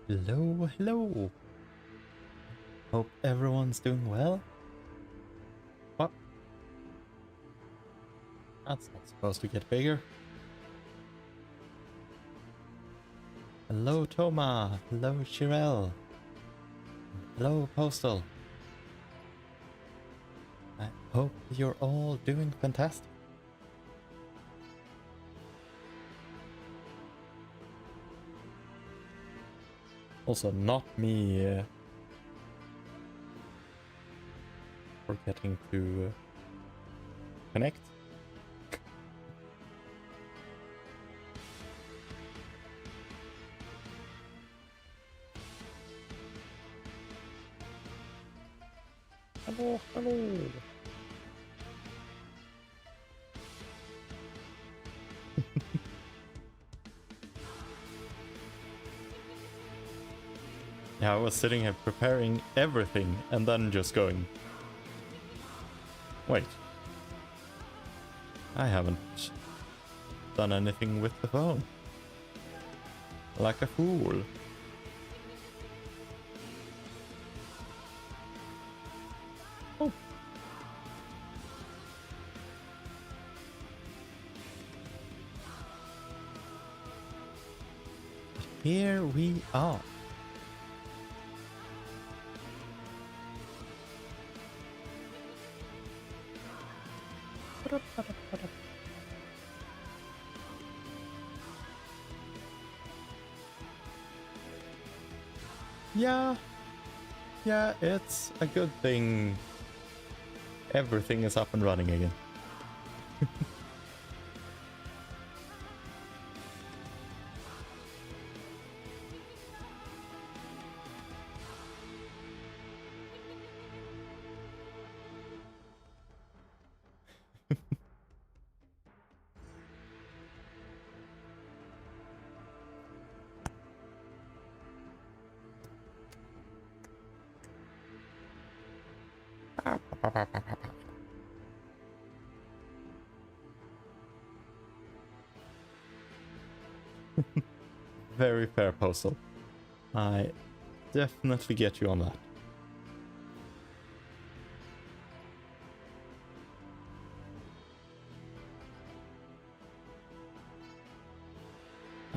Hello, hello. Hope everyone's doing well. What? That's not supposed to get bigger. Hello, Toma. Hello, Shirel. Hello, Postal. I hope you're all doing fantastic. Also, not me forgetting to connect. Hello, hello. Yeah, I was sitting here preparing everything and then just going, wait, I haven't done anything with the phone. Like a fool. Oh. Here we are. Yeah, it's a good thing everything is up and running again. Very fair, Postal. I definitely get you on that.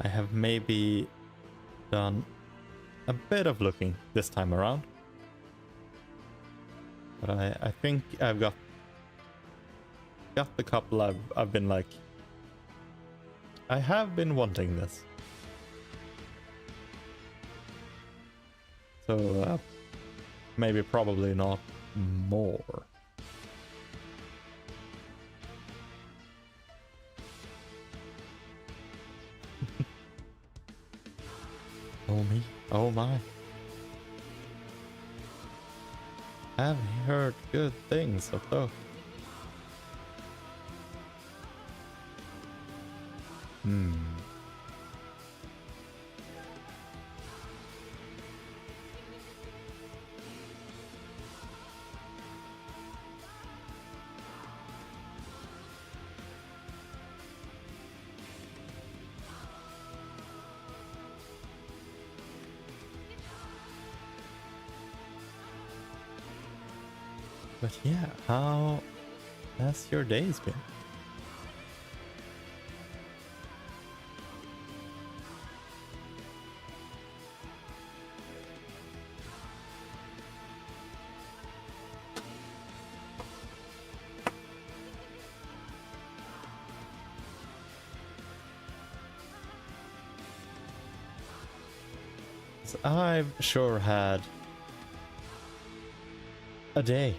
I have maybe done a bit of looking this time around. But I think I've got the couple I've been like, I have been wanting this. So maybe probably not more. Oh me, oh my. Have heard good things of those. But yeah, how has your days been? I've sure had a day.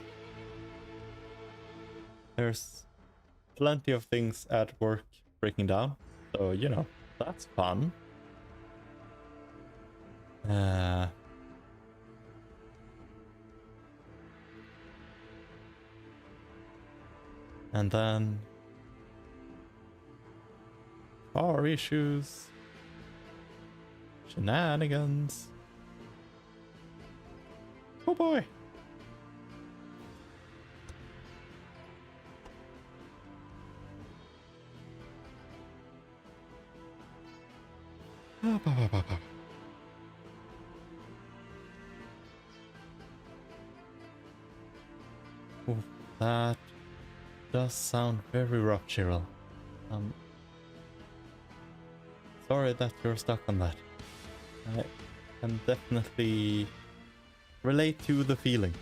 There's plenty of things at work breaking down, so you know, that's fun. And then car issues, shenanigans. Oh boy. Oof, that does sound very rough, Cheryl. Um, sorry that you're stuck on that. I can definitely relate to the feeling.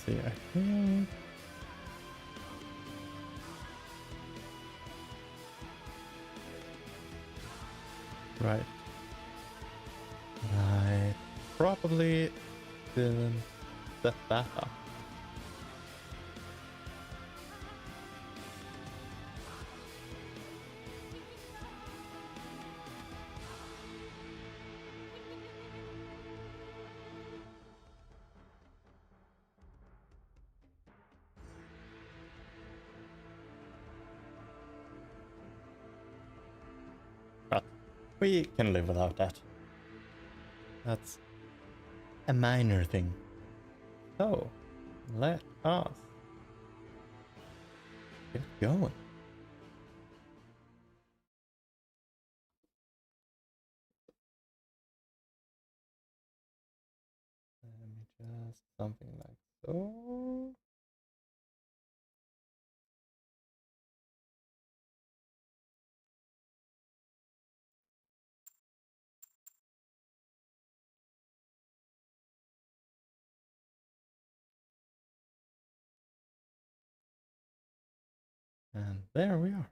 See, I think... Right. I probably didn't set that up. But we can live without that. That's a minor thing. So, let us get going. Let me just something like so. And there we are.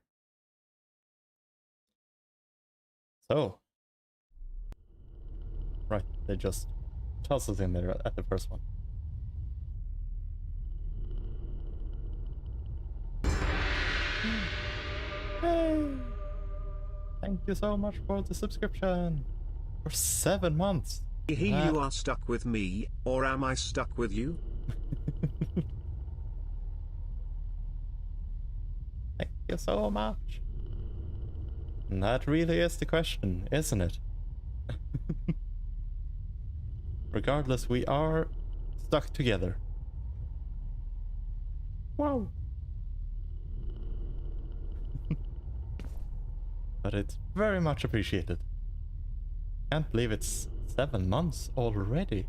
So, right, they just toss us in there at the first one. Hey! Thank you so much for the subscription. For 7 months. You are stuck with me, or am I stuck with you? Thank you so much. And that really is the question, isn't it? Regardless, we are stuck together. Wow. But it's very much appreciated. Can't believe it's 7 months already.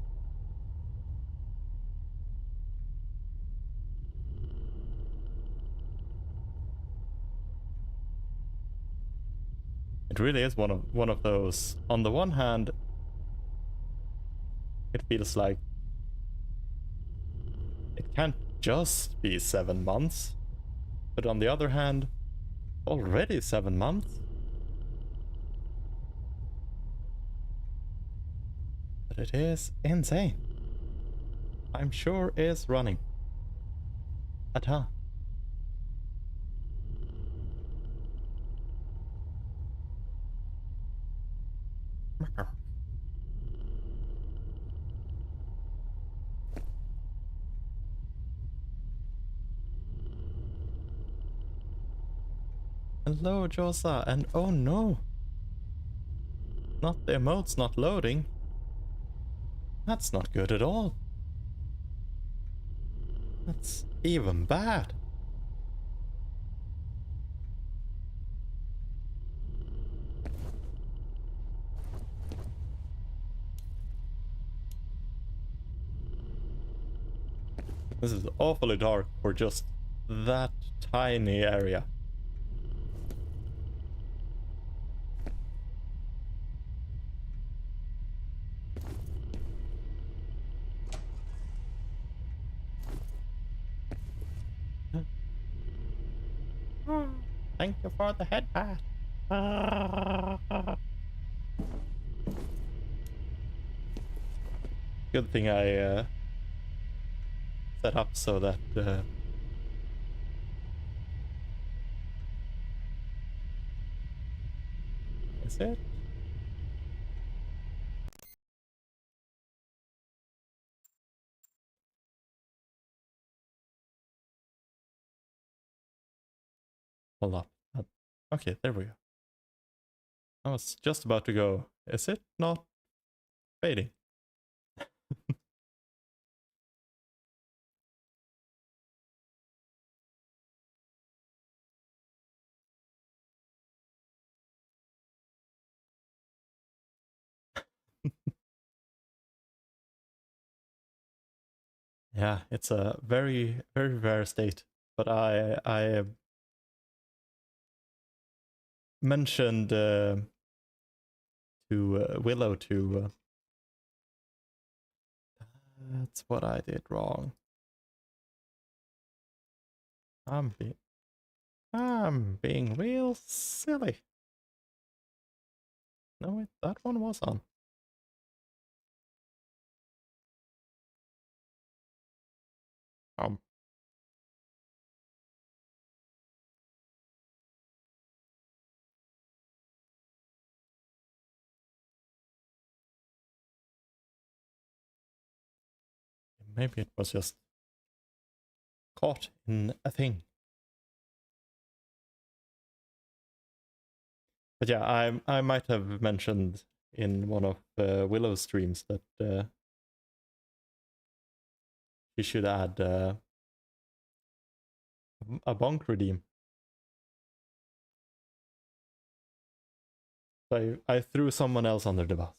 It really is one of those. On the one hand, it feels like it can't just be 7 months. But on the other hand, already 7 months? But it is insane. I'm sure is running a ton. Hello, Josa, and oh no! Not the emote's not loading. That's not good at all. That's even bad. This is awfully dark for just that tiny area. Thank you for the head pat. good thing I set up so that is it? Hold up. Okay, there we go. I was just about to go. Is it not fading? Yeah, it's a very, very rare state. But I mentioned to Willow to that's what I did wrong. I'm being real silly. No, wait, that one was on. Um, maybe it was just caught in a thing. But yeah, I might have mentioned in one of Willow's streams that she should add a bonk redeem. So I threw someone else under the bus.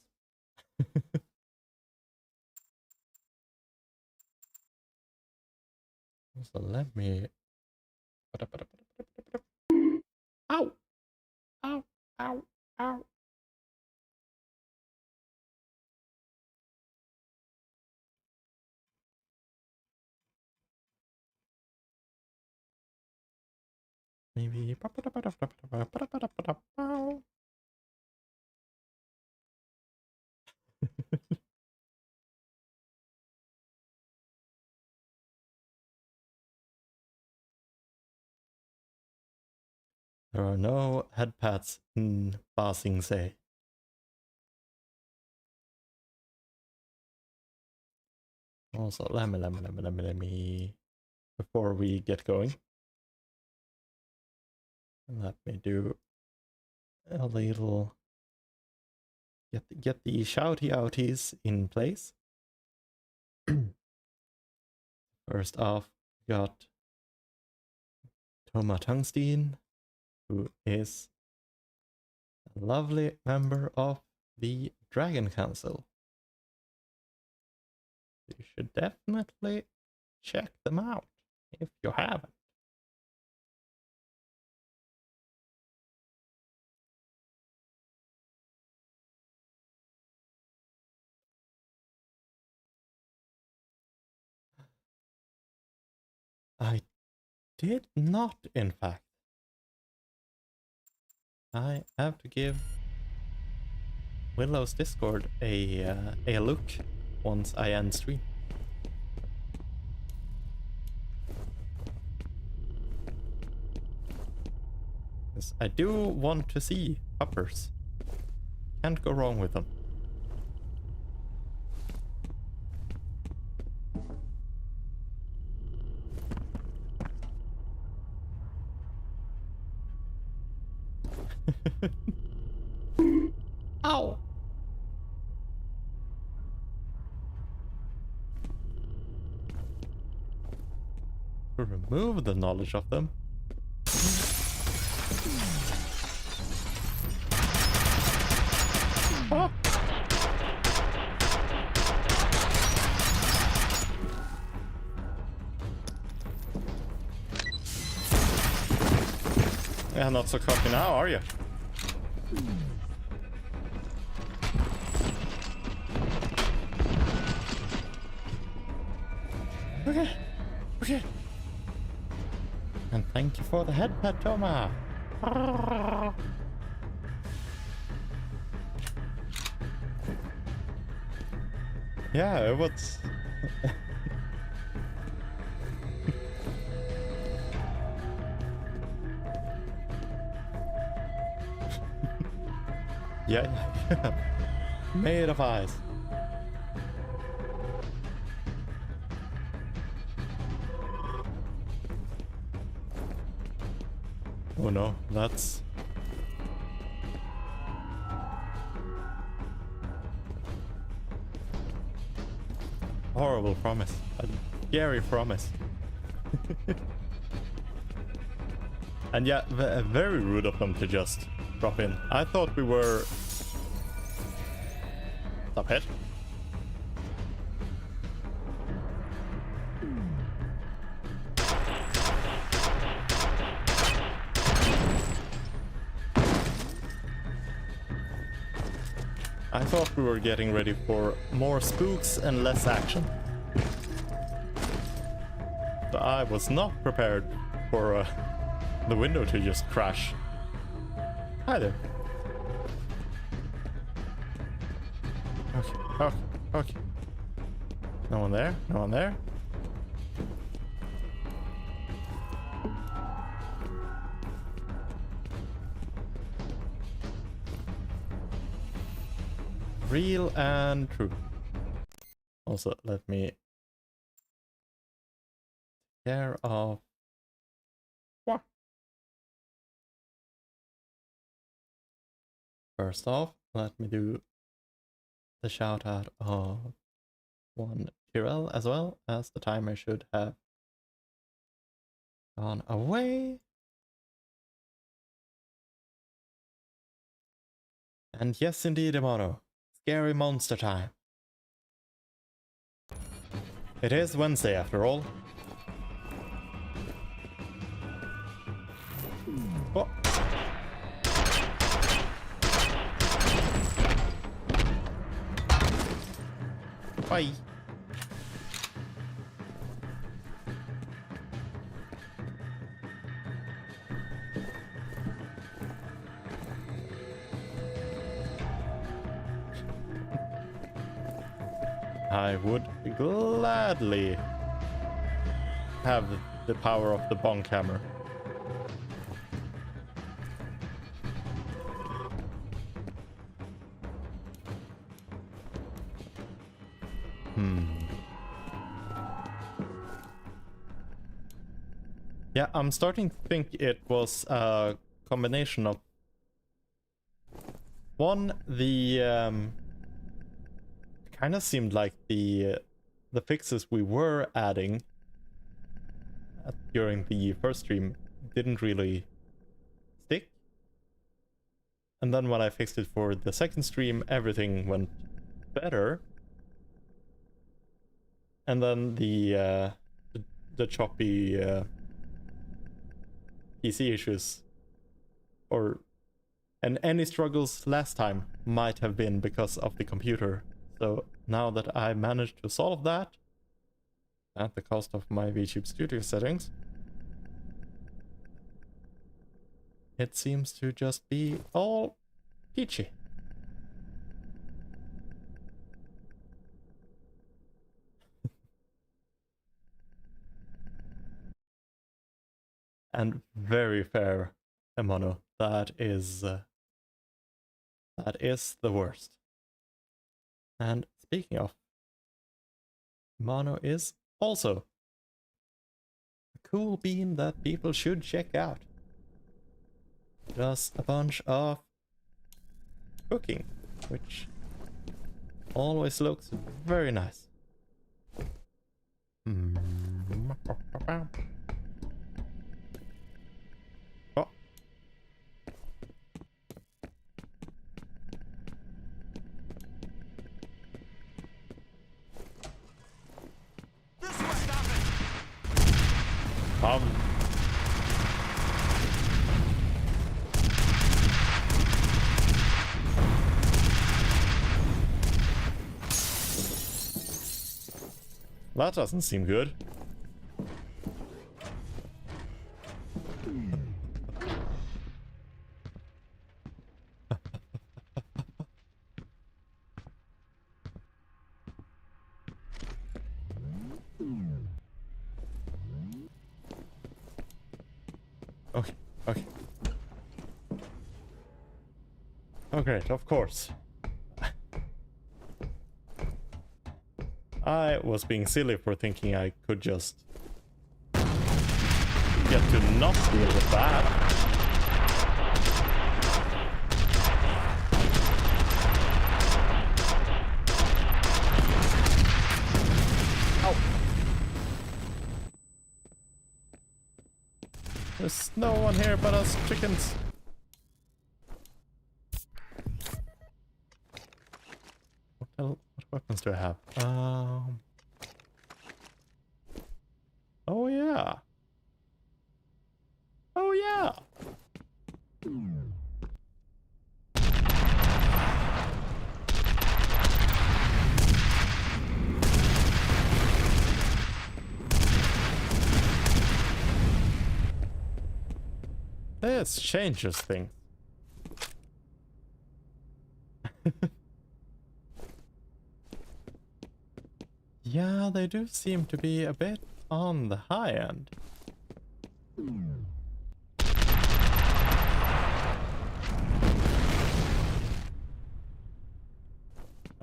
So let me. Ow! Ow! Ow! Ow! Maybe. There are no head pats in passing say. Also, let me, before we get going, let me do a little, get the shouty outies in place. First off, we got Toma Tungstein, who is a lovely member of the Dragon Council. You should definitely check them out if you haven't. I did not, in fact. I have to give Willow's Discord a look once I end stream. Because I do want to see uppers. Can't go wrong with them. Ow! To remove the knowledge of them. Oh. Yeah, not so cocky now, are you? Okay, okay. And thank you for the head pet, Toma. Yeah, it was... yeah. Made of ice. Oh no, that's... horrible promise. A scary promise. And yeah, very rude of them to just drop in. I thought we were... Stop it. I thought we were getting ready for more spooks and less action. But I was not prepared for the window to just crash. Hi there. Okay, okay, okay. No one there? No one there? Real and true. Also, let me take care of what? First off, let me do the shout out of one Tyrell as well, as the timer should have gone away. And yes, indeed, Imano. Scary monster time. It is Wednesday after all. Oh. Bye. I would gladly have the power of the bonk hammer. Yeah, I'm starting to think it was a combination of one, the kind of seemed like the fixes we were adding during the first stream didn't really stick. And then when I fixed it for the second stream, everything went better. And then the choppy PC issues, and any struggles last time might have been because of the computer. So now that I managed to solve that at the cost of my VTube Studio settings, it seems to just be all peachy. And very fair, Emono. That is the worst. And speaking of, Mono is also a cool bean that people should check out. Does a bunch of cooking, which always looks very nice. Oh. That doesn't seem good. Okay, okay. Oh great, of course. I was being silly for thinking I could just get to not deal with that. Ow. There's no one here but us chickens. What weapons do I have? Oh yeah. Oh yeah. This changes things. Yeah, they do seem to be a bit on the high end.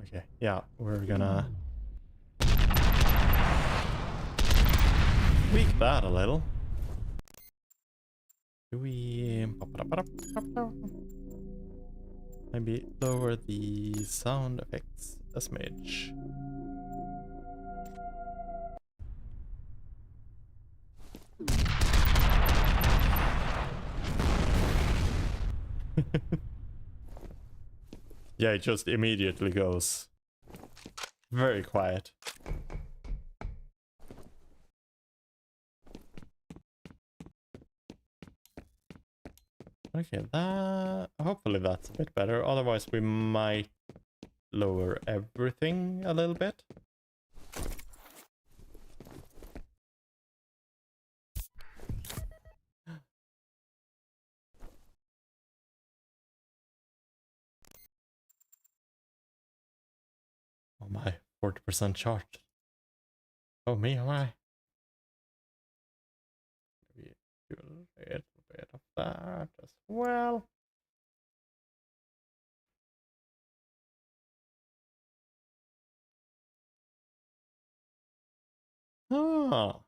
Okay, yeah, we're gonna tweak that a little. Do we maybe lower the sound effects a smidge? Yeah, it just immediately goes very quiet. Okay, that hopefully that's a bit better. Otherwise, we might lower everything a little bit. Oh my, 40% charged. Oh me, oh my. Maybe do a little bit of that as well. Ah,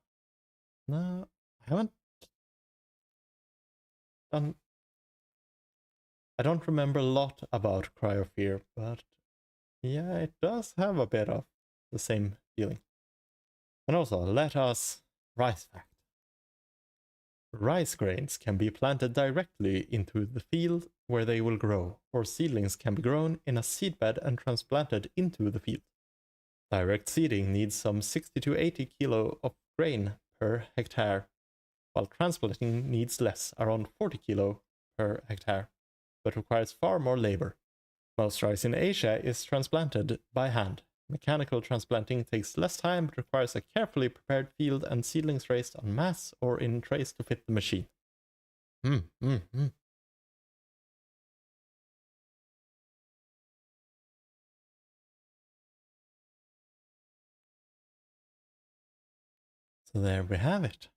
no, I haven't done. I don't remember a lot about Cryo.F.E.A.R, but yeah, it does have a bit of the same feeling. And also, let us rice fact. Rice grains can be planted directly into the field where they will grow, or seedlings can be grown in a seedbed and transplanted into the field. Direct seeding needs some 60 to 80 kilo of grain per hectare, while transplanting needs less, around 40 kilo per hectare, but requires far more labor. Most rice in Asia is transplanted by hand. Mechanical transplanting takes less time but requires a carefully prepared field and seedlings raised en masse or in trays to fit the machine. So there we have it.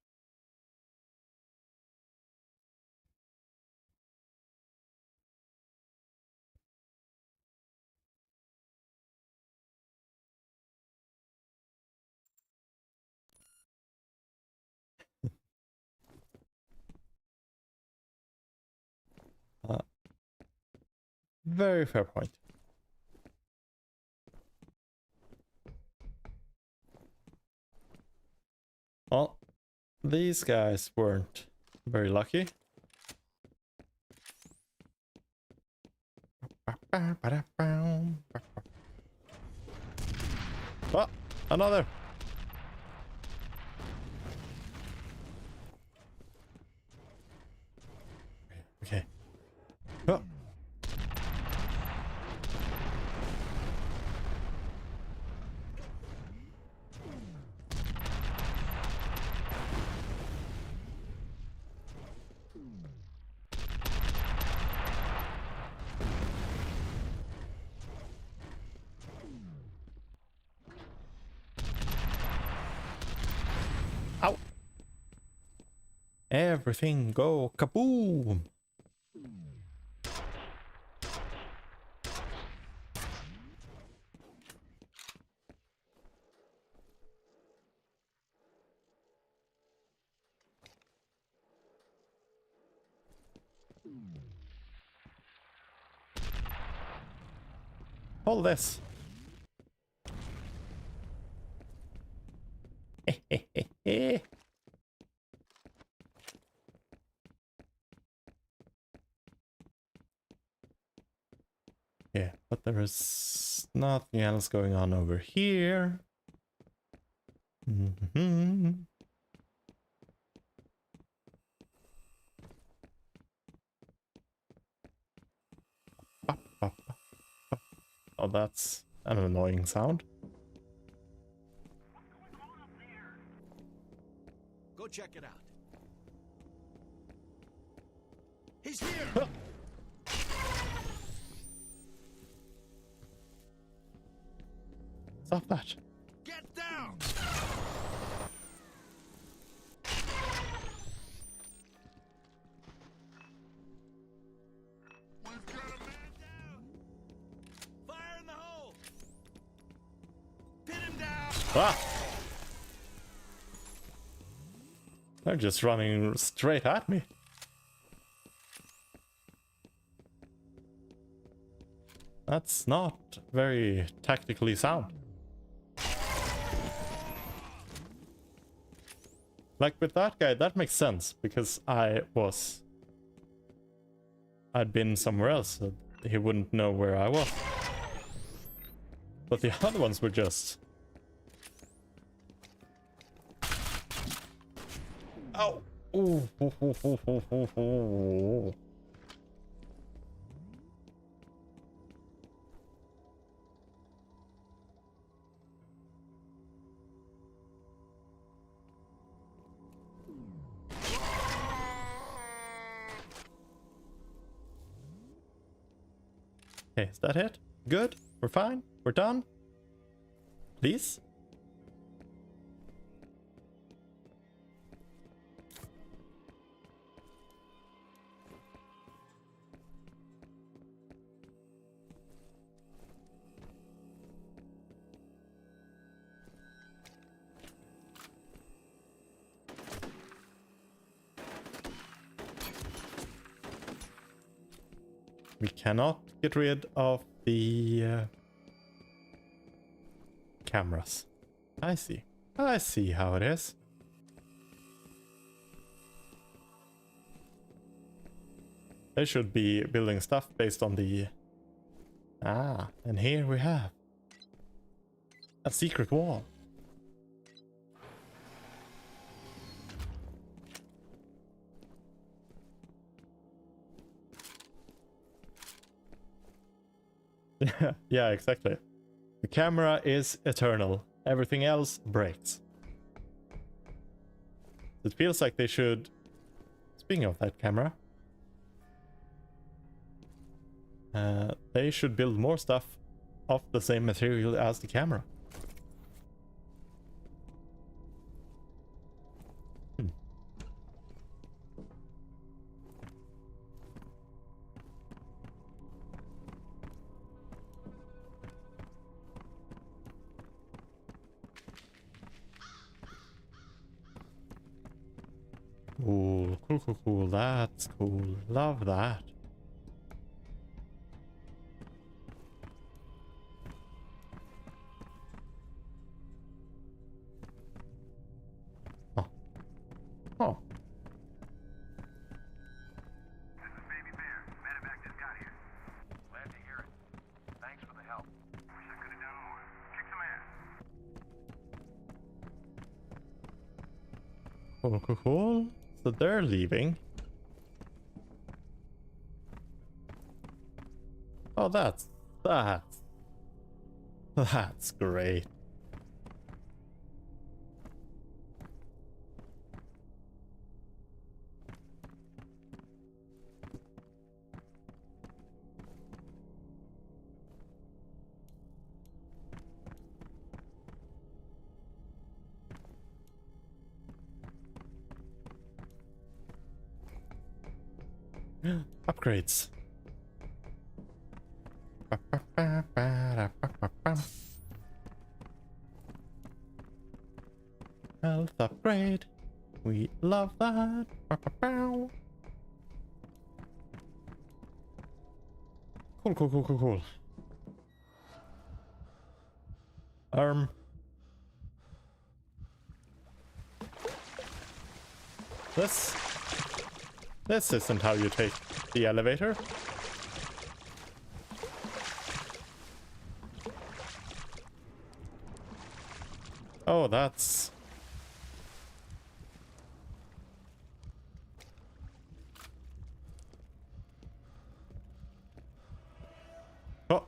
Very fair point. Well, these guys weren't very lucky. Oh, another. Okay. Oh. Ow. Everything go kaboom! Hold this. Yeah, but there is nothing else going on over here. Oh, that's an annoying sound. Go check it out. He's here! Stop that. Get down! We've got a man down! Fire in the hole! Pin him down! Ah! They're just running straight at me. That's not very tactically sound. Like with that guy, that makes sense because I'd been somewhere else, so he wouldn't know where I was. But the other ones were just... Ow! Ooh. Okay, is that it? Good? We're fine? We're done? Please? We cannot get rid of the cameras. I see. I see how it is. They should be building stuff based on the... Ah, and here we have a secret wall. Yeah, exactly. The camera is eternal. Everything else breaks. It feels like they should... Speaking of that camera... they should build more stuff of the same material as the camera. Ooh, cool. That's cool. Love that. Oh. Oh. This is Baby Bear. Medevac just got here. Glad to hear it. Thanks for the help. Wish I could have done more. Kick some ass. Cool. So they're leaving. Oh, that's great. Upgrades. Health upgrade. We love that. Cool. This isn't how you take the elevator. Oh, that's... Oh.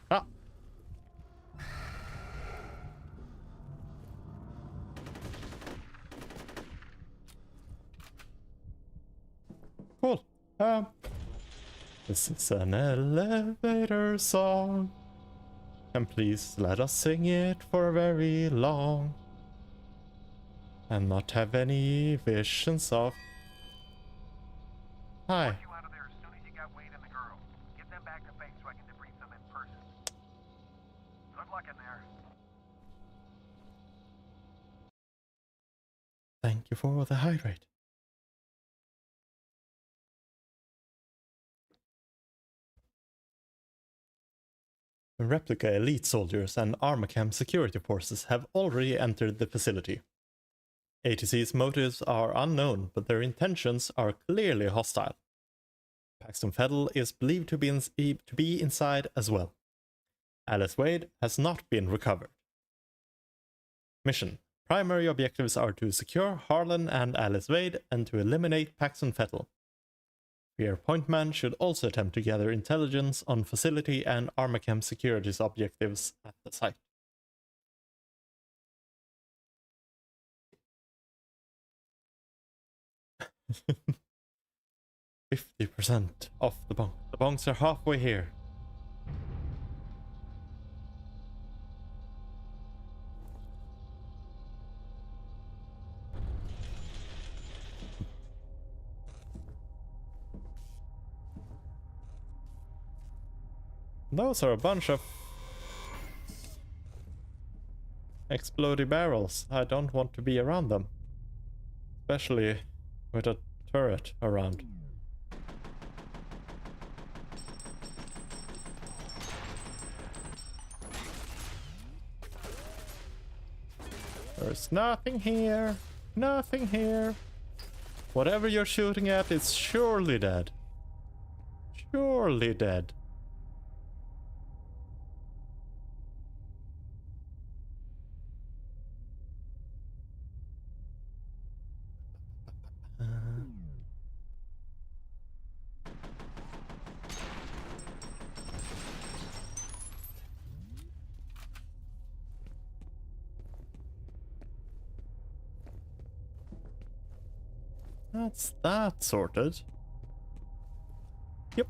Ah. Cool. This is an elevator song. And please let us sing it for very long. And not have any visions of... Hi. Want you out of there as soon as you got Wade and the girl. Get them back to base so I can debrief them in person. Good luck in there. Thank you for the hydrate. Replica elite soldiers and Armacam security forces have already entered the facility. ATC's motives are unknown, but their intentions are clearly hostile. Paxton Fettel is believed to be inside as well. Alice Wade has not been recovered. Mission. Primary objectives are to secure Harlan and Alice Wade and to eliminate Paxton Fettel. F.E.A.R. Pointman should also attempt to gather intelligence on facility and Armacam securities objectives at the site. %50 off the bunk. The bunks are halfway here. Those are a bunch of explodey barrels. I don't want to be around them. Especially with a turret around. There's nothing here. Nothing here. Whatever you're shooting at is surely dead. Surely dead. That's that sorted. Yep.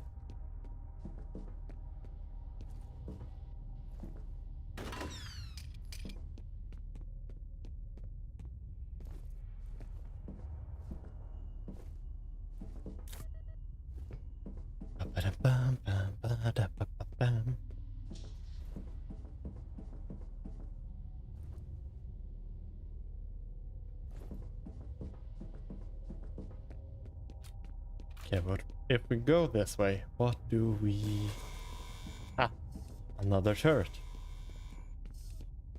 Okay, but if we go this way, what do we... Ah, another turret.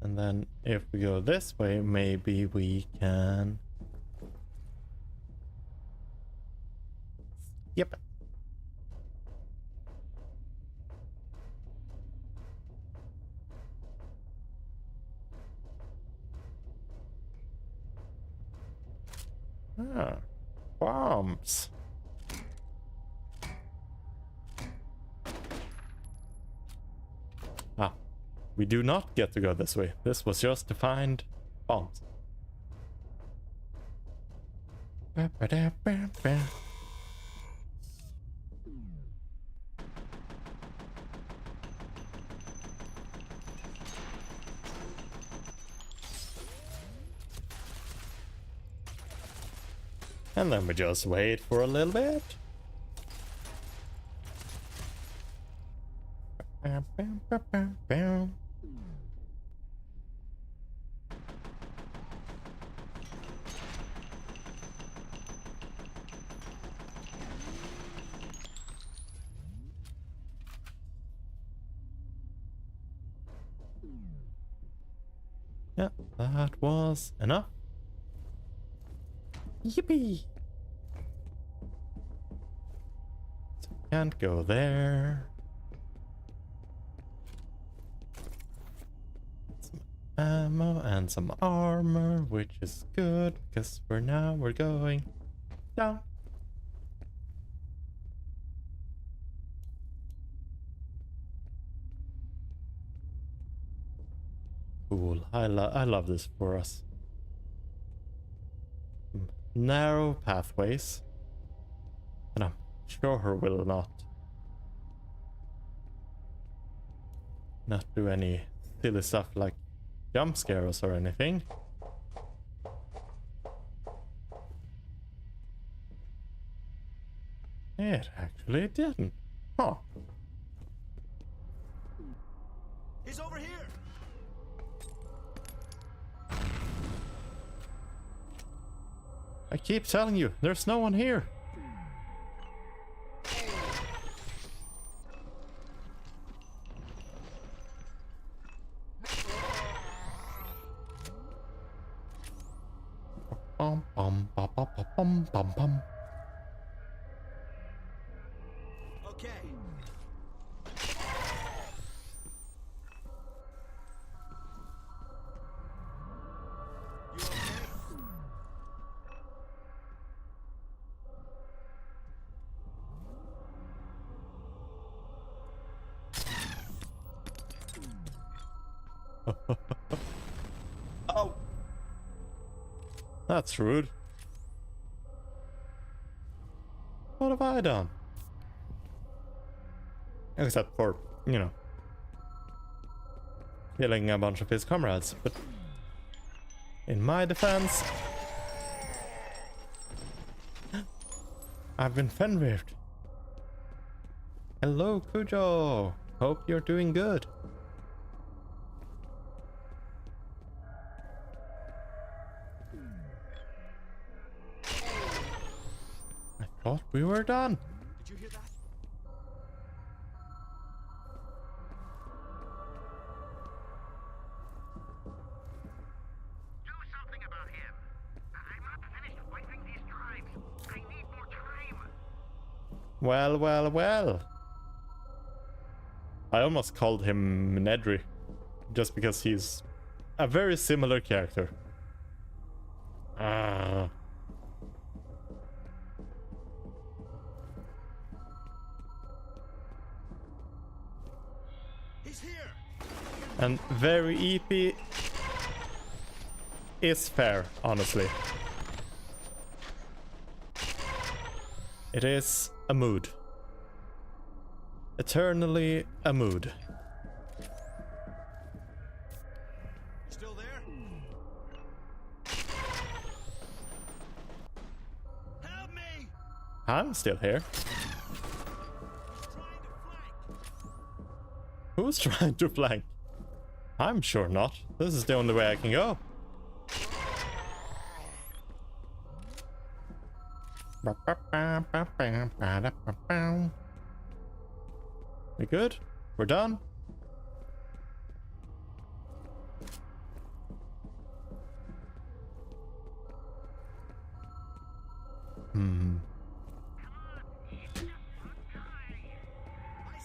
And then if we go this way, maybe we can... Yep. Ah, bombs. Ah, we do not get to go this way. This was just to find bombs. Ba-ba-da-ba-ba. And then we just wait for a little bit. Bam, bam, bam, bam, bam. Yeah, that was enough. Yippee! So can't go there. Some ammo and some armor, which is good because for now we're going down. Cool. I love this for us. Narrow pathways. And I'm sure her will not do any silly stuff like jump scares or anything. It actually didn't. Huh. He's over here. I keep telling you, there's no one here. Bum bum bum bum bum bum bum. Okay. You okay? Oh, that's rude. What have I done? Except for, you know, killing a bunch of his comrades, but in my defense, I've been fenrir'd. Hello, Cujo. Hope you're doing good. I thought we were done. Did you hear that? Do something about him. I'm not finished wiping these drives. I need more time. Well, well, well. I almost called him Nedry, just because he's a very similar character. Ah. He's here. And very EP is fair, honestly. It is a mood. Eternally a mood. Still there? Help me! I'm still here. Trying to flank. Who's trying to flank? I'm sure not. This is the only way I can go. We good? We're done?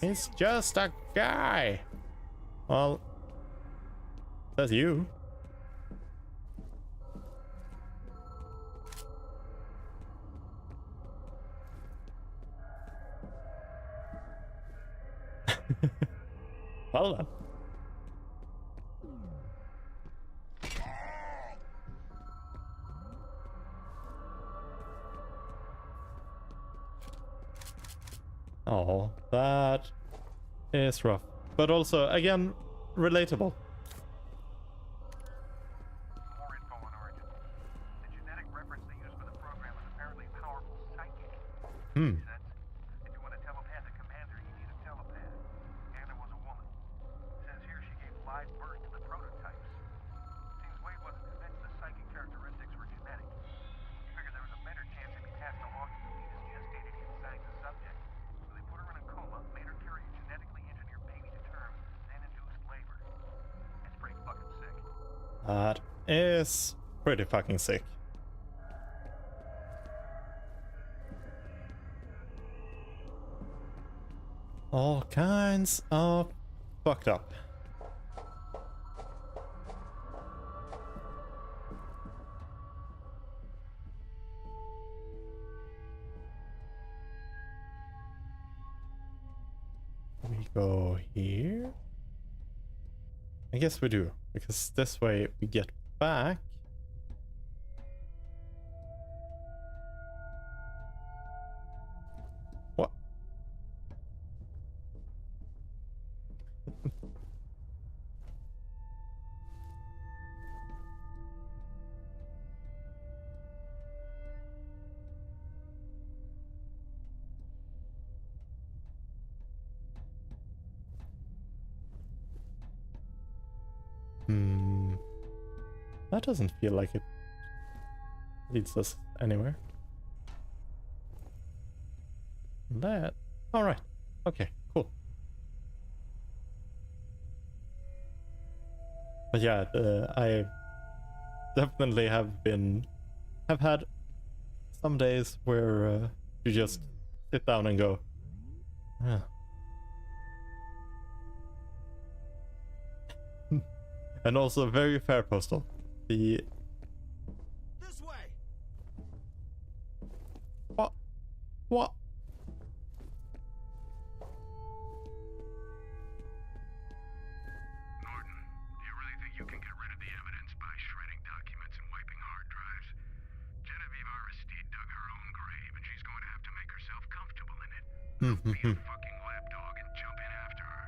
He's just a guy. Well, says you. Well then. Oh, that is rough. But also, again, relatable. More info on Origin. The genetic reference they use for the program is apparently powerful psychic. Hmm. Makes sense. If you want a telepathic commander, you need a telepath. Anna was a woman. Says here she gave live birth to the prototypes. Seems Wade wasn't convinced the psychic characteristics were genetic. He figured there was a better chance it'd be passed along to the fetus gestated inside the subject. So they put her in a coma, made her carry a genetically engineered baby to term, then induced labor. It's pretty fucking sick. That is pretty fucking sick. All kinds of fucked up. We go here? I guess we do, because this way we get back. What? Hmm. That doesn't feel like it leads us anywhere. That. Alright. Okay, cool. But yeah, I definitely have had some days where you just sit down and go, ah. And also very fair, Postal. The This way. what? What? Norton, do you really think you can get rid of the evidence by shredding documents and wiping hard drives? Genevieve Aristide dug her own grave, and she's going to have to make herself comfortable in it. Be a fucking lapdog and jump in after her.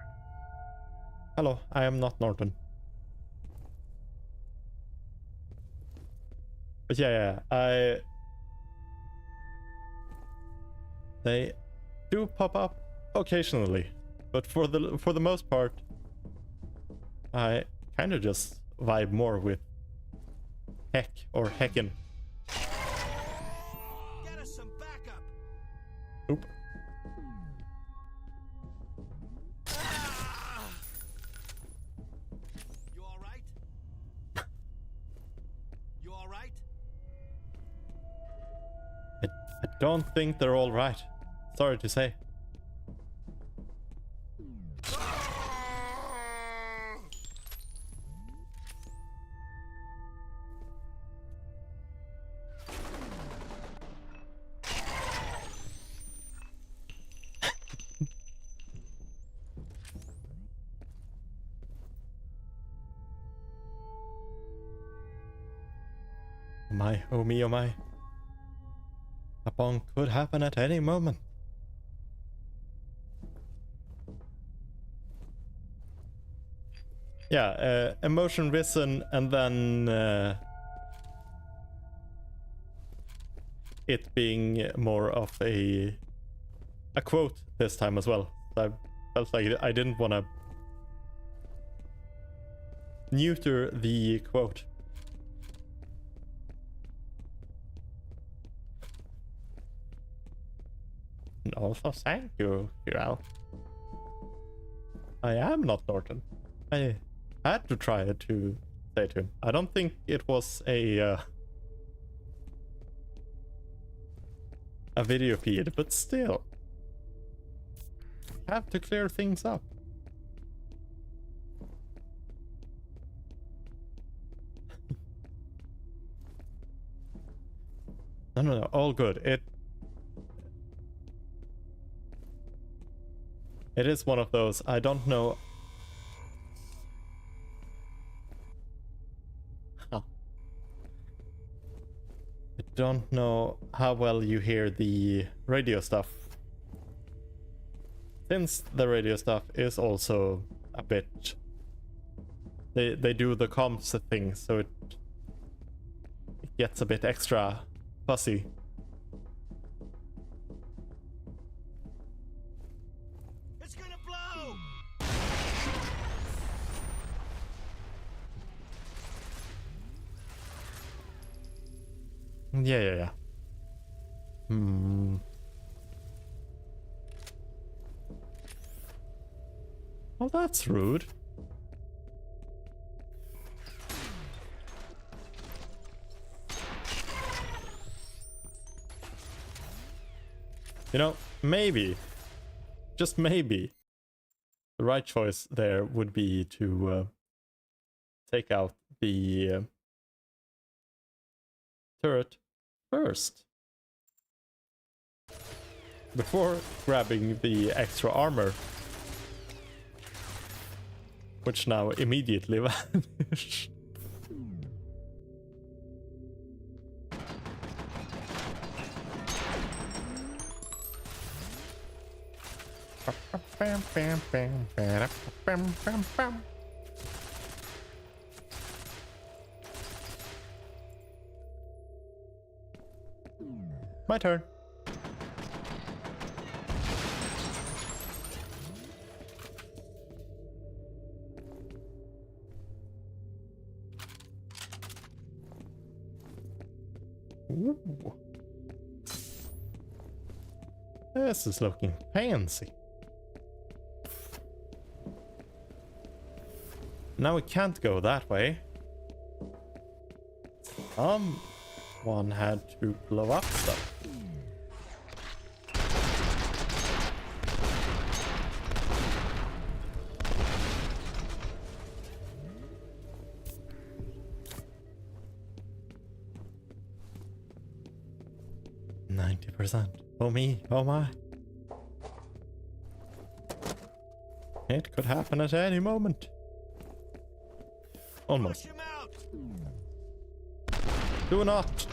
Hello, I am not Norton. But yeah, they do pop up occasionally, but for the most part, I kind of just vibe more with Heck or Heckin. Get us some backup. Oop. Ah! You all right? You all right? I don't think they're all right. Sorry to say. My, oh me, oh my. A bomb could happen at any moment. Yeah, emotion risen, and then it being more of a quote this time as well. I felt like I didn't want to neuter the quote. And also, thank you, Kiral. I am not Norton. I had to try to say to him. I don't think it was a video feed, but still. Have to clear things up. No, all good. It is one of those, I don't know. Huh. I don't know how well you hear the radio stuff Since the radio stuff is also a bit... They do the comms thing, so it gets a bit extra fussy. It's gonna blow! Yeah. Well, that's rude. You know, maybe, just maybe, the right choice there would be to take out the turret first. Before grabbing the extra armor. Which now immediately vanished. My turn. Ooh. This is looking fancy. Now we can't go that way. Someone had to blow up stuff. Oh me, oh my. It could happen at any moment. Almost. Push him out! Do not.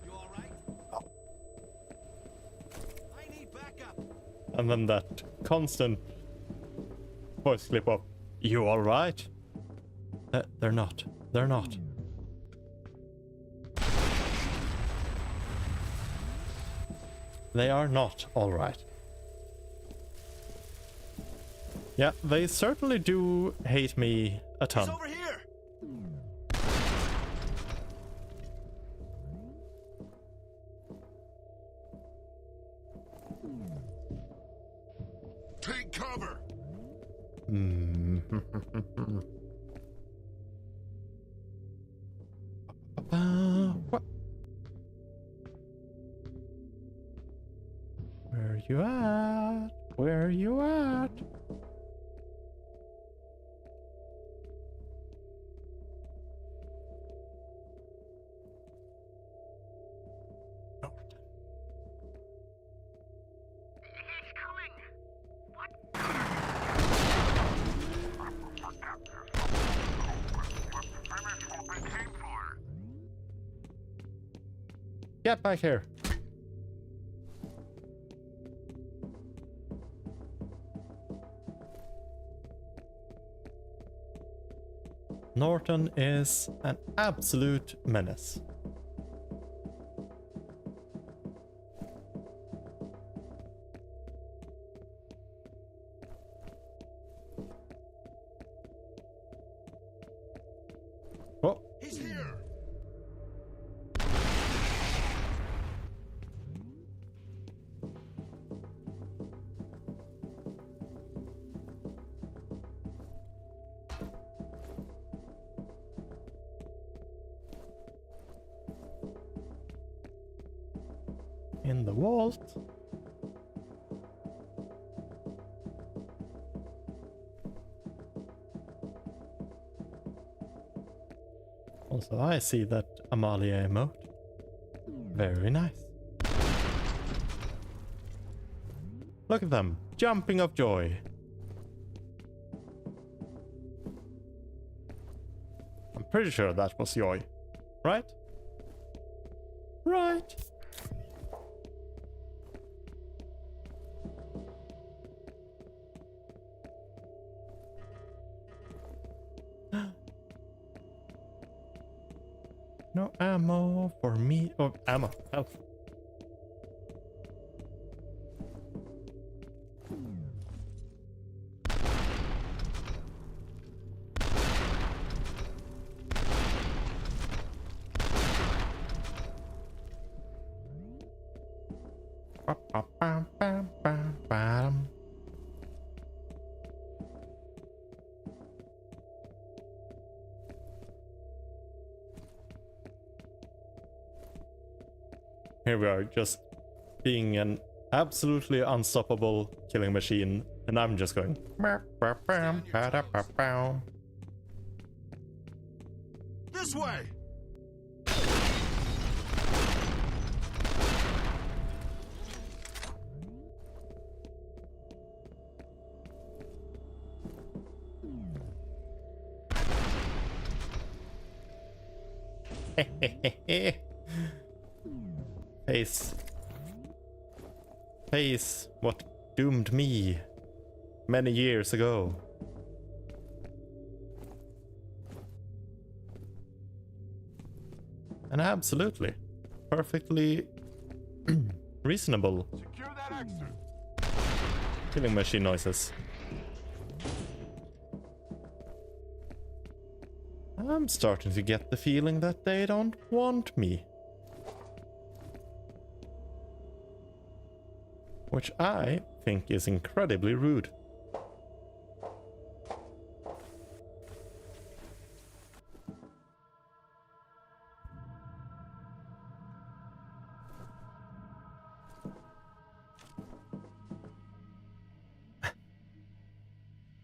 You alright? I need backup! And then that constant voice clip of, you alright? They're not. They're not. They are not alright. Yeah, they certainly do hate me a He's ton. over here! Take cover! What? Where you at? Where you at? He's coming! What? Finish what we came for. Get back here. Norton is an absolute menace. Oh, He's here! in the vault. Also, I see that Amalia emote. Very nice. Look at them, jumping of joy. I'm pretty sure that was joy, right? Right. No ammo for me. Oh, ammo. Help. Here we are, just being an absolutely unstoppable killing machine, and I'm just going. This way! Face. Face what doomed me many years ago. And absolutely, perfectly reasonable Secure that exit! killing machine noises. I'm starting to get the feeling that they don't want me. Which I think is incredibly rude.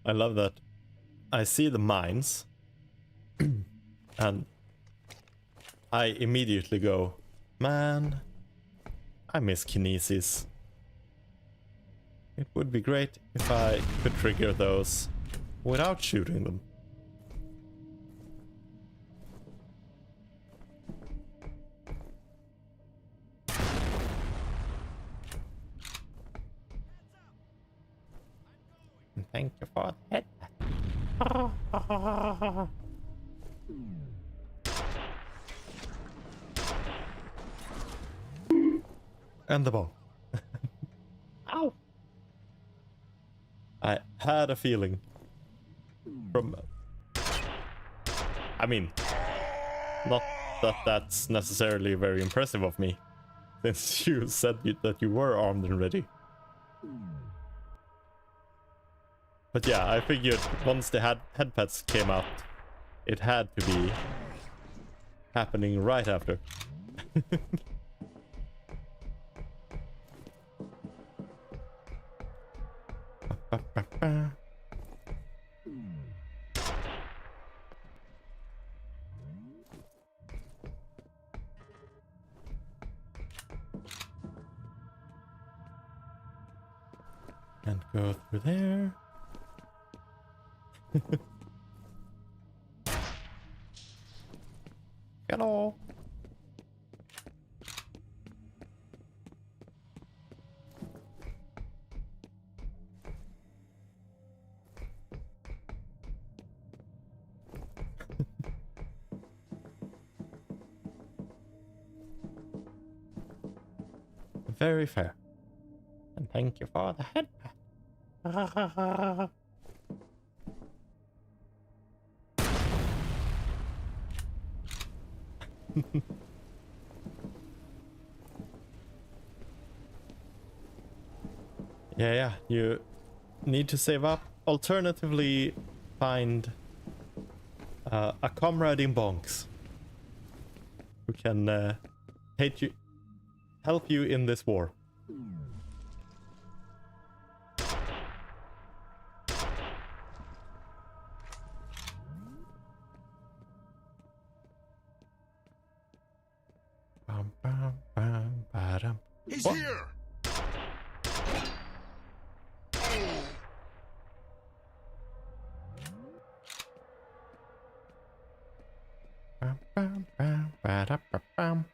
I love that. I see the mines and I immediately go, man, I miss kinesis. It would be great if I could trigger those without shooting them. And thank you for the headbutt. And the ball. Ow! I had a feeling from... I mean, not that that's necessarily very impressive of me, since you said that you were armed and ready. But yeah, I figured once the headpads came out, it had to be happening right after. And go through there. Hello. Very fair. And thank you for the headband. Yeah, you need to save up. Alternatively, find a comrade in bonks who can help you in this war. Bum, bum, bum, ba-dum. He's What? here! Bum, bum, bum, ba-da-ba-bum.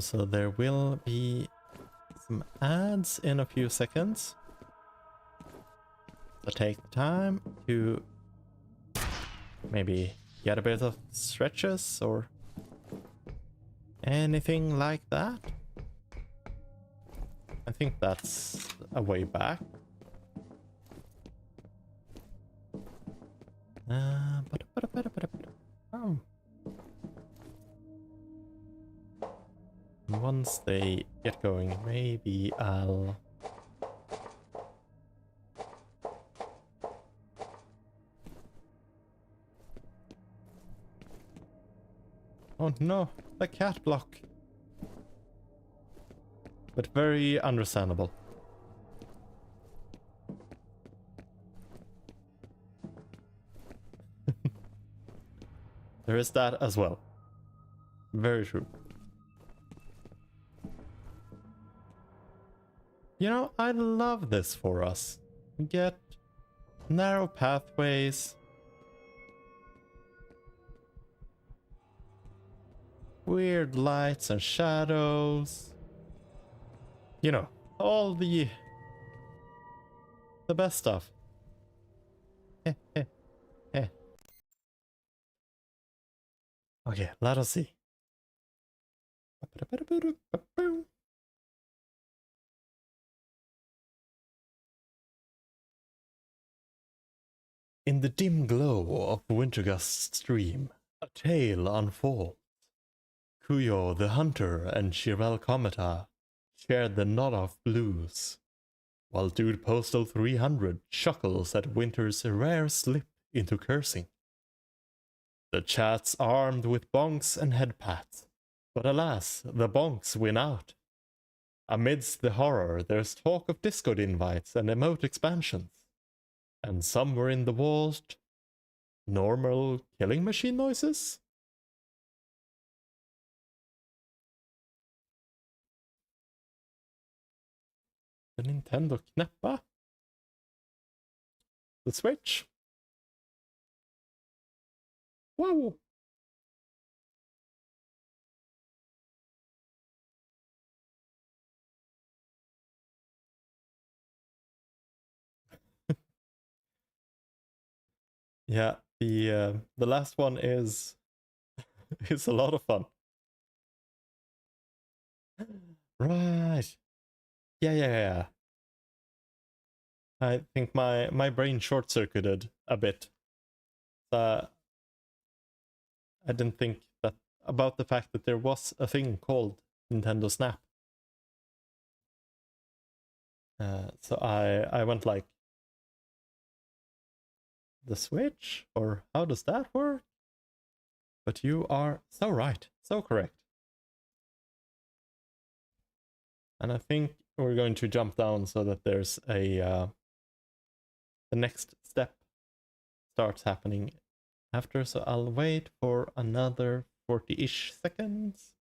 Also, there will be some ads in a few seconds. So take the time to maybe get a bit of stretches or anything like that. I think that's a way back. Oh. Once they get going, maybe I'll... Oh no, the cat block. But very understandable. There is that as well. Very true. You know, I love this for us. We get narrow pathways. Weird lights and shadows. You know, all the best stuff. Okay, let us see. In the dim glow of Wintergust's stream, a tale unfolds. Kuyo the hunter and Shirel Cometa shared the nod of blues, while Dude Postal 300 chuckles at Winter's rare slip into cursing. The chat's armed with bonks and headpats, but alas, the bonks win out. Amidst the horror, there's talk of Discord invites and emote expansions. And somewhere in the walls, normal killing machine noises? The Nintendo knäppa? The Switch? Wow! Yeah, the last one is is a lot of fun. Right. Yeah. I think my brain short-circuited a bit. I didn't think that about the fact that there was a thing called Nintendo Snap. So I went like, the Switch? Or how does that work? But you are so right, so correct. And I think we're going to jump down so that there's a the next step starts happening after, so I'll wait for another 40-ish seconds.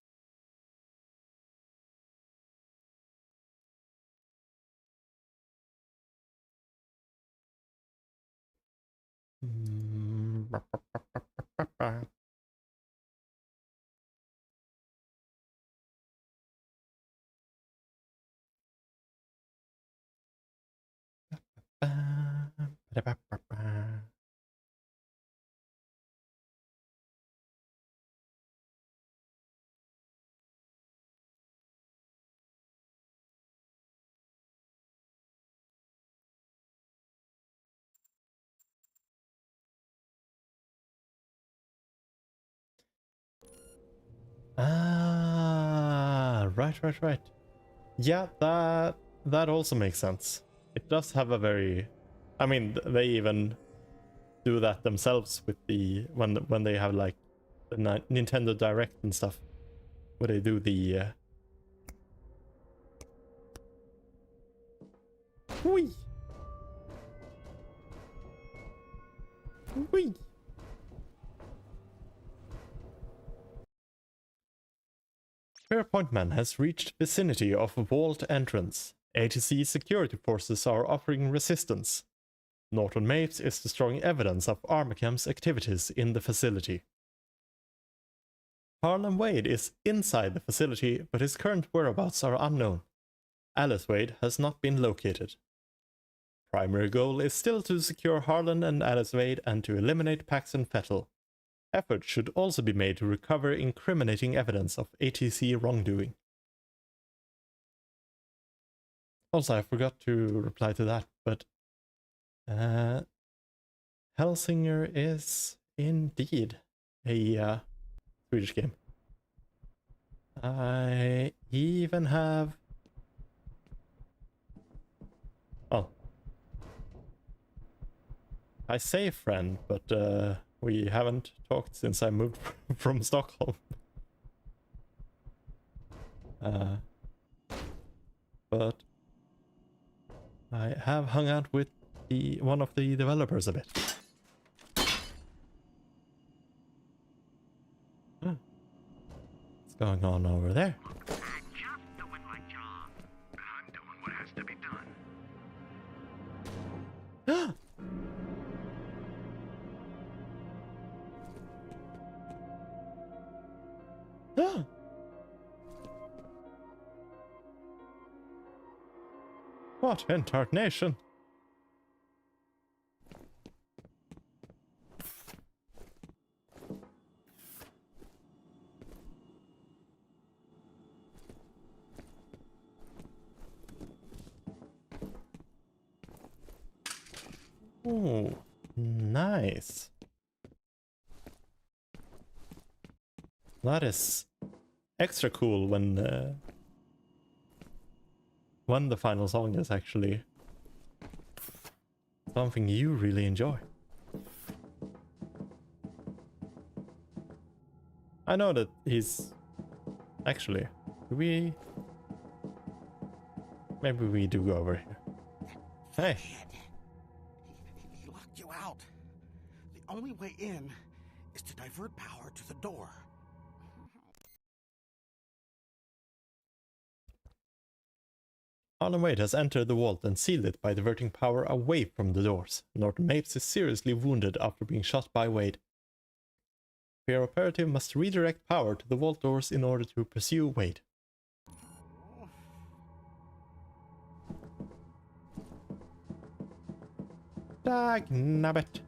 Right. Yeah, that also makes sense. It does have a very, I mean, they even do that themselves with the when they have like the Nintendo Direct and stuff, where they do the whee. Fairpoint Man has reached vicinity of vault entrance. ATC security forces are offering resistance. Norton Mapes is destroying evidence of Armacham's activities in the facility. Harlan Wade is inside the facility, but his current whereabouts are unknown. Alice Wade has not been located. Primary goal is still to secure Harlan and Alice Wade and to eliminate Paxton Fettel. Effort should also be made to recover incriminating evidence of ATC wrongdoing. Also, I forgot to reply to that, but Hellsinger is indeed a Swedish game. I even have... Oh. I say friend, but we haven't talked since I moved from Stockholm. But I have hung out with one of the developers a bit. What's going on over there? I'm just doing my job. I'm doing what has to be done. What in tarnation? Oh, nice. That is extra cool when the final song is actually something you really enjoy. I know that he's actually, maybe we do go over here. Hey. He locked you out. The only way in is to divert power to the door. Harlan Wade has entered the vault and sealed it by diverting power away from the doors. Norton Mapes is seriously wounded after being shot by Wade. F.E.A.R operative must redirect power to the vault doors in order to pursue Wade. Dagnabbit.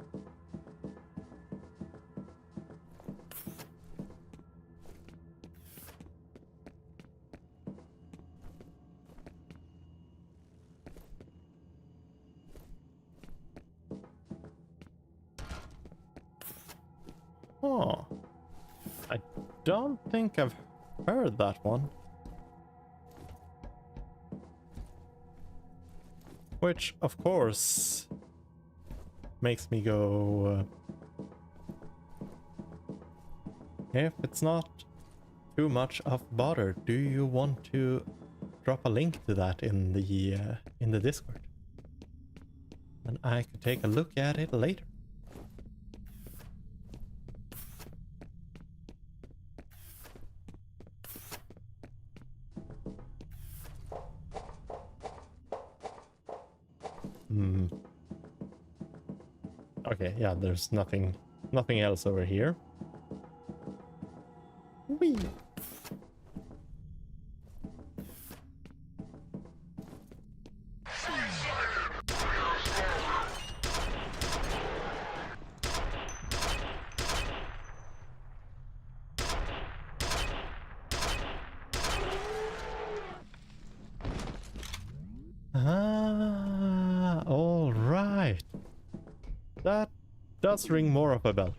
Oh, I don't think I've heard that one. Which, of course, makes me go... if it's not too much of bother, do you want to drop a link to that in the Discord? And I could take a look at it later. Okay, yeah, there's nothing else over here. Whee! Ah, all right. That does ring more of a bell.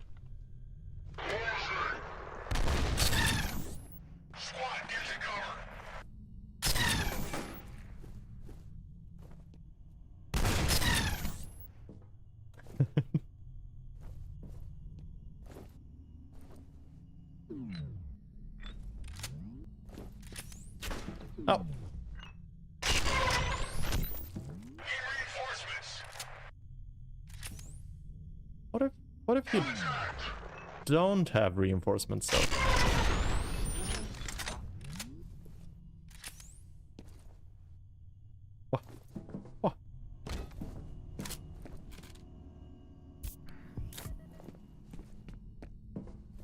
Oh. What if you don't have reinforcements though? What? What?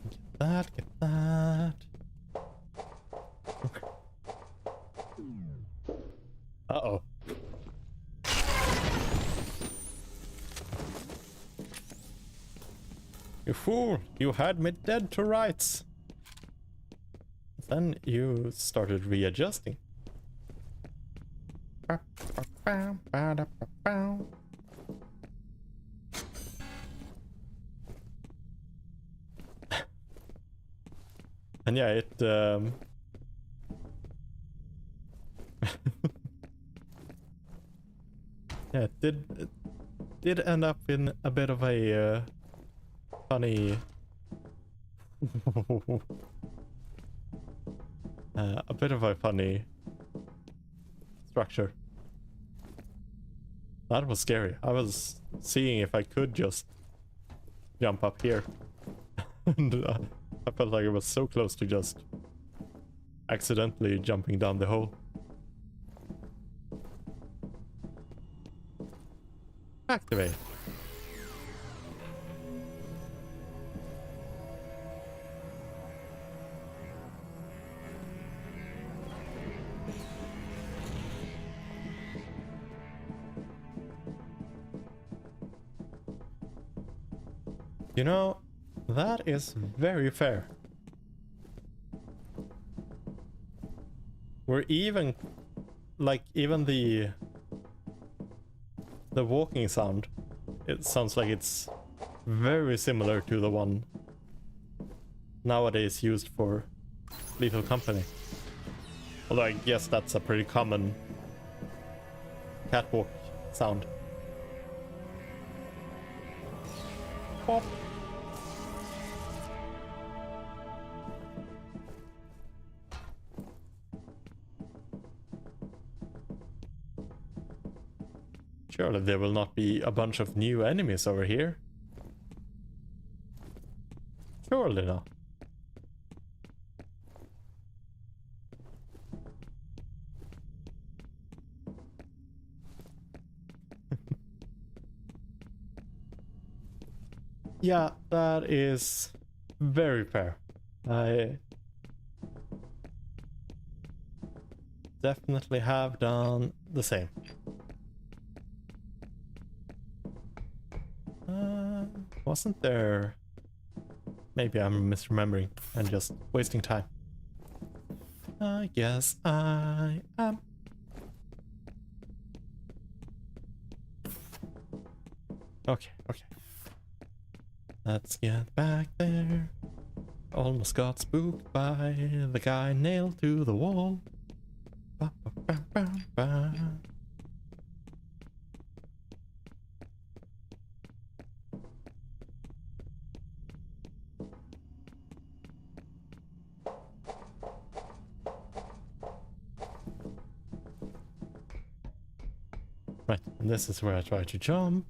Get that, get that. You fool! You had me dead to rights! Then you started readjusting. And yeah, it yeah, it did end up in a bit of a funny a bit of a funny structure. That was scary. I was seeing if I could just jump up here. And I felt like it was so close to just accidentally jumping down the hole. Activate. You know, that is very fair. We're even, like, even the walking sound, it sounds like it's very similar to the one nowadays used for Lethal Company. Although I guess that's a pretty common catwalk sound. Pop. Surely there will not be a bunch of new enemies over here. Surely not. Yeah, that is very fair. I definitely have done the same. Wasn't there... Maybe I'm misremembering and just wasting time. I guess I am. Okay, okay. Let's get back there. Almost got spooked by the guy nailed to the wall. Ba, ba, ba, ba, ba. Right, and this is where I try to jump.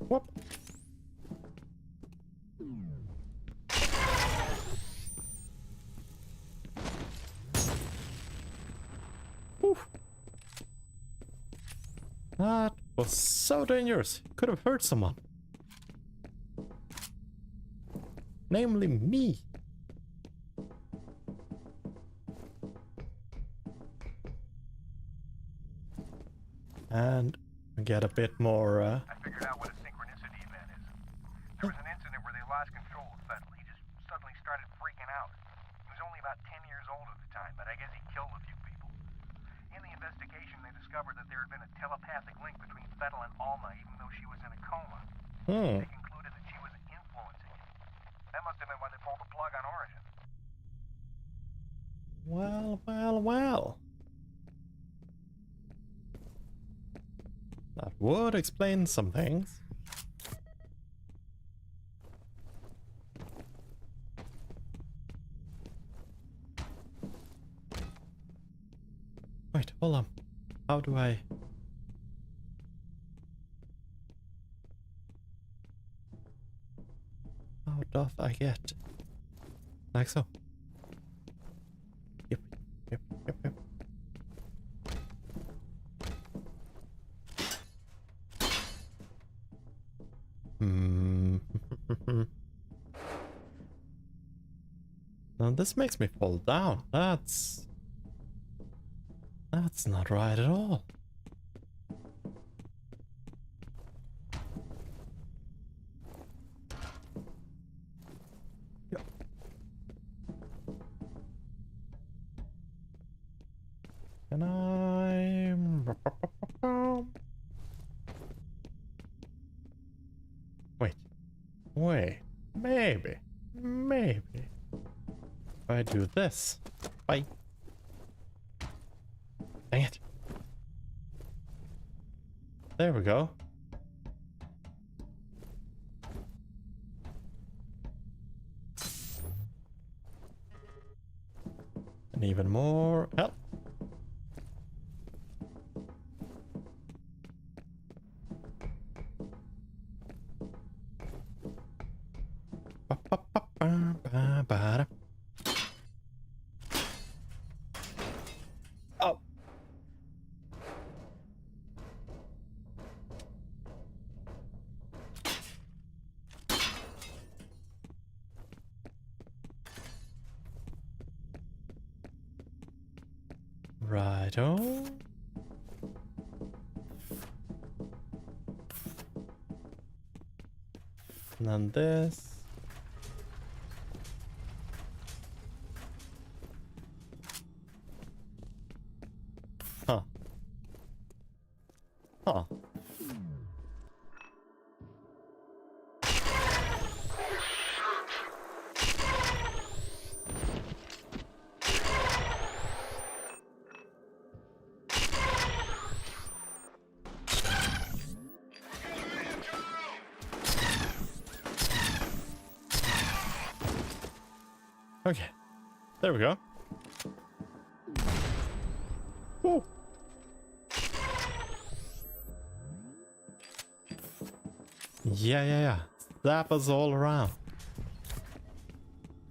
Whoop. Oof. That was so dangerous. Could have hurt someone. Namely me. And get a bit more I figured out what a synchronicity event is. There was an incident where they lost control of Fettel. He just suddenly started freaking out. He was only about 10 years old at the time, but I guess he killed a few people. In the investigation, they discovered that there had been a telepathic link between Fettel and Alma, even though she was in a coma. They concluded that she was influencing him. That must have been why they pulled the plug on Origin. Well, well, well. That would explain some things. Wait, hold on. How do I... How doth I get? Like so. Yep, yep, yep, yep. And this makes me fall down. That's not right at all. Yep. Can I? Wait. Maybe. If I do this. Bye. Dang it. There we go. And even more help. Oh. Righto. And then this. Huh. Huh. Okay. There we go. Woo. Yeah. Zappas all around.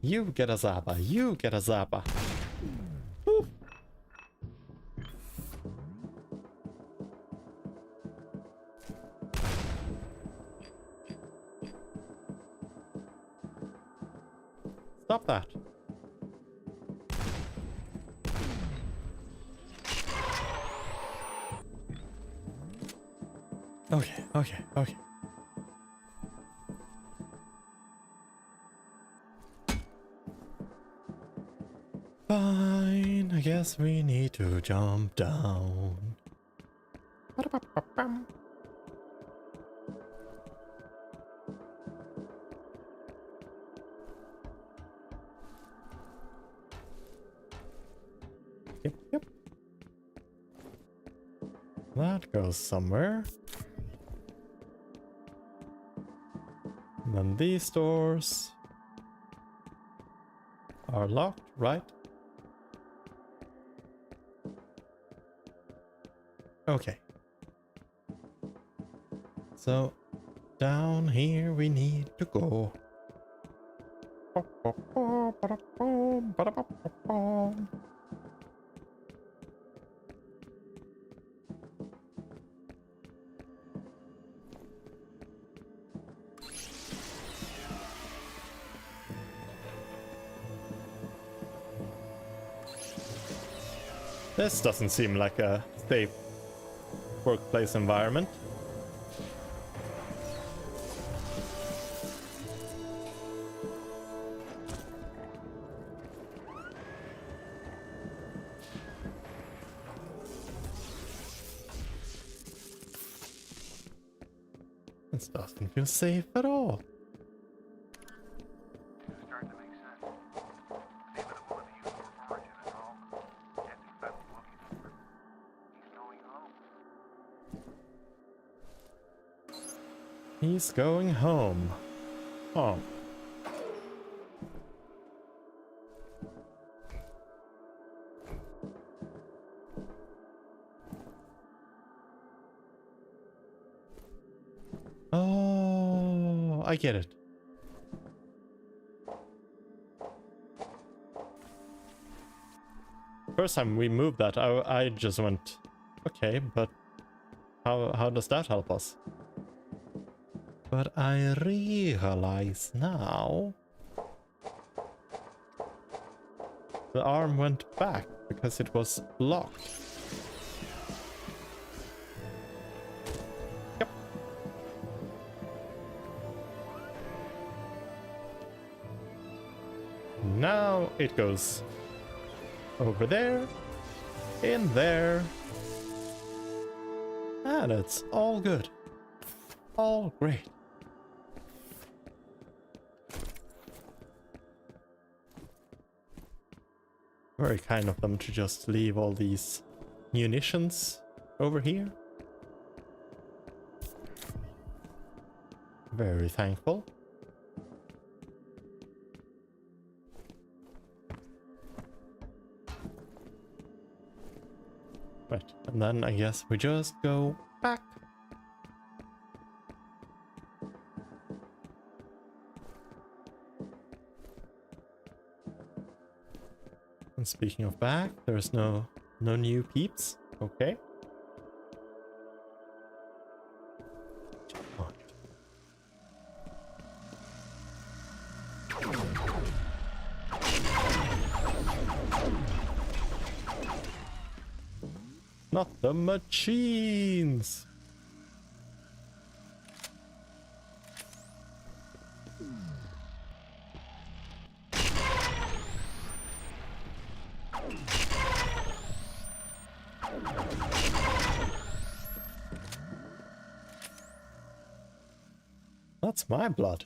You get a zappa. You get a zappa. Woo. Stop that. Okay. Fine, I guess we need to jump down. Yep. That goes somewhere. And then these doors are locked, right? Okay. So, down here we need to go. This doesn't seem like a safe workplace environment. This doesn't feel safe at all. It's starting to make sense. The name of the woman that used for origin is home. Jesse Fenn's looking for her. He's going home. He's going home. Oh. Oh, I get it. First time we moved that, I just went, okay, but how does that help us? But I realize now the arm went back because it was locked. Yep. Now it goes over there, in there, and it's all good. All great. Very kind of them to just leave all these munitions over here. Very thankful. Right, and then I guess we just go back. And speaking of back, there's no new peeps. Okay. Checkpoint. Not the machines. That's my blood.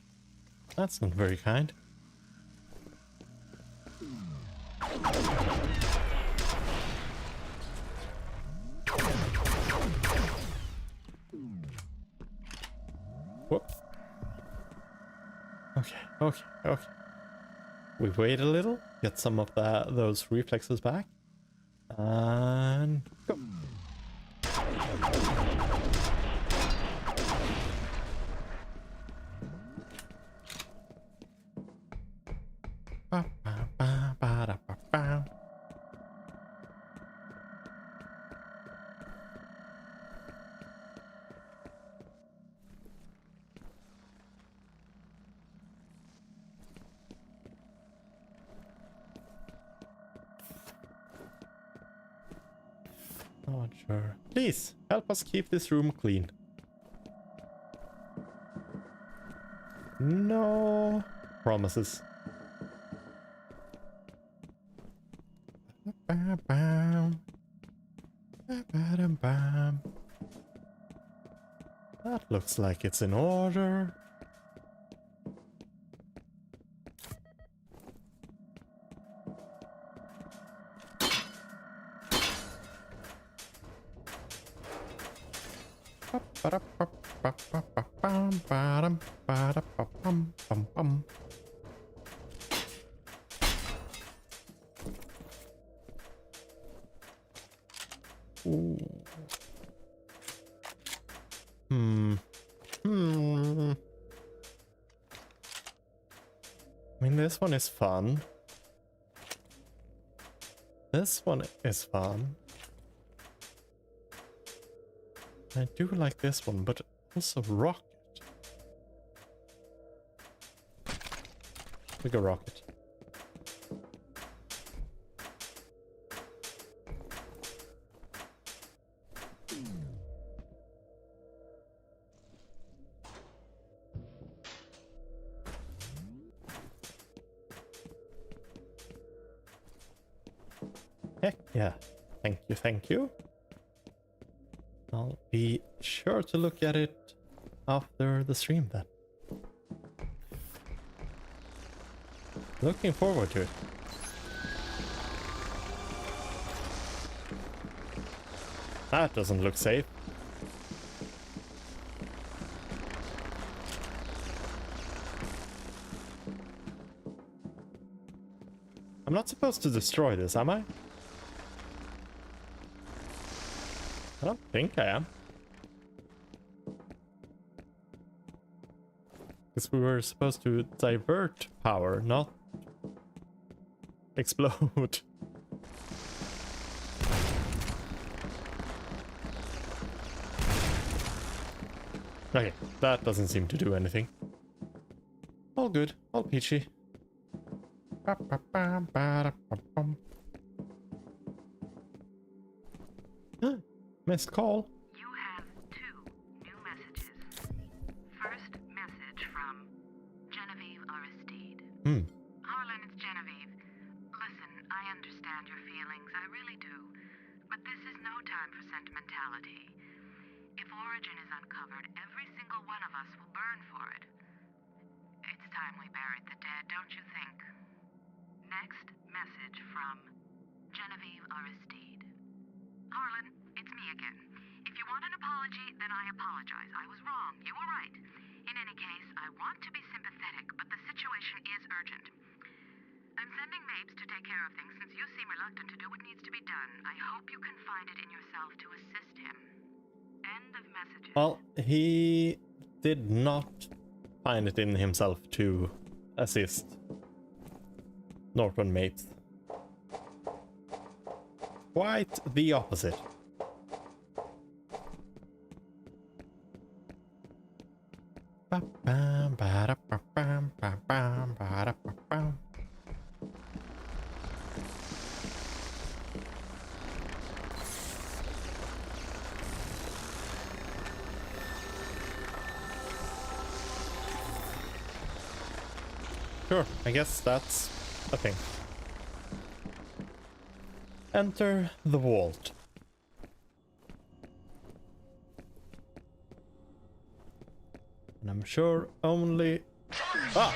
That's not very kind. Whoop. Okay. We wait a little, get some of those reflexes back, and go. Not sure. Please help us keep this room clean. No promises. That looks like it's in order. Ooh. I mean, this one is fun. This one is fun. I do like this one, but also rocket. We go rocket. Heck yeah. Thank you. I'll be sure to look at it after the stream then. Looking forward to it. That doesn't look safe. I'm not supposed to destroy this, am I? I don't think I am. Because we were supposed to divert power, not explode. Okay, that doesn't seem to do anything. All good, all peachy. Missed call. You have 2 new messages. First message from Genevieve Aristide. Harlan, it's Genevieve. Listen, I understand your feelings, I really do. But this is no time for sentimentality. If Origin is uncovered, every single one of us will burn for it. It's time we buried the dead, don't you think? Next message from Genevieve Aristide. Harlan, it's me again. If you want an apology, then I apologize. I was wrong. You were right. In any case, I want to be sympathetic, but the situation is urgent. I'm sending Mapes to take care of things since you seem reluctant to do what needs to be done. I hope you can find it in yourself to assist him. End of messages. Well, he did not find it in himself to assist Norton Mapes. Quite the opposite. Sure, I guess that's a thing. Enter the vault. And I'm sure only... Ah!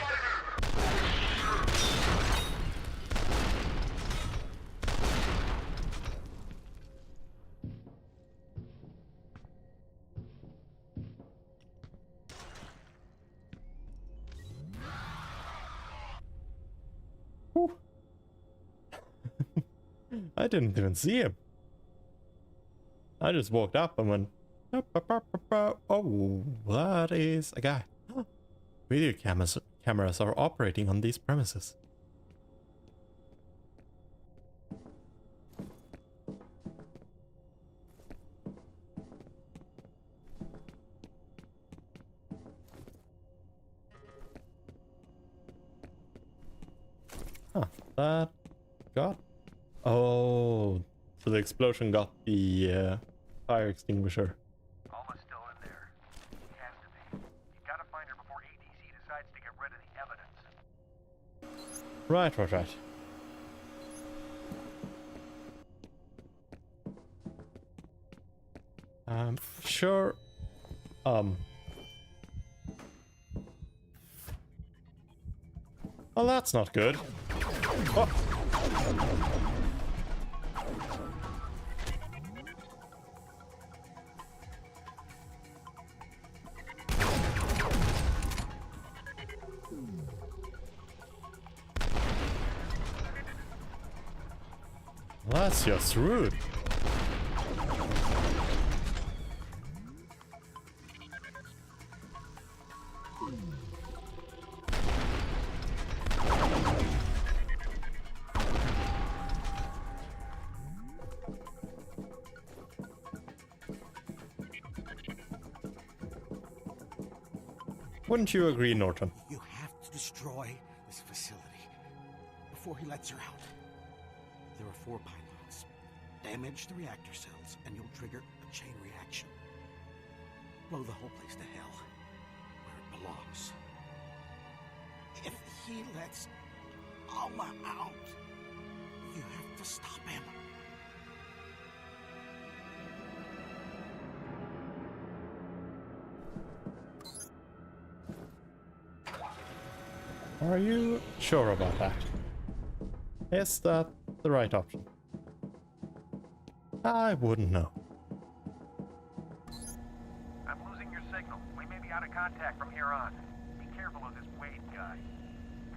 Whew. I didn't even see him. I just walked up and went... Oh, that is a guy. Video cameras are operating on these premises. Huh, that got... Oh, so the explosion got the fire extinguisher. Alma's still in there. She has to be. You gotta find her before ADC decides to get rid of the evidence. Right. Sure. Well, that's not good. Oh. That's just rude. Wouldn't you agree, Norton? You have to destroy this facility before he lets her out. There are 4 pylons. Damage the reactor cells, and you'll trigger a chain reaction. Blow the whole place to hell, where it belongs. If he lets Alma out, you have to stop him. Are you sure about that? Is that the right option? I wouldn't know. I'm losing your signal. We may be out of contact from here on. Be careful of this Wade guy.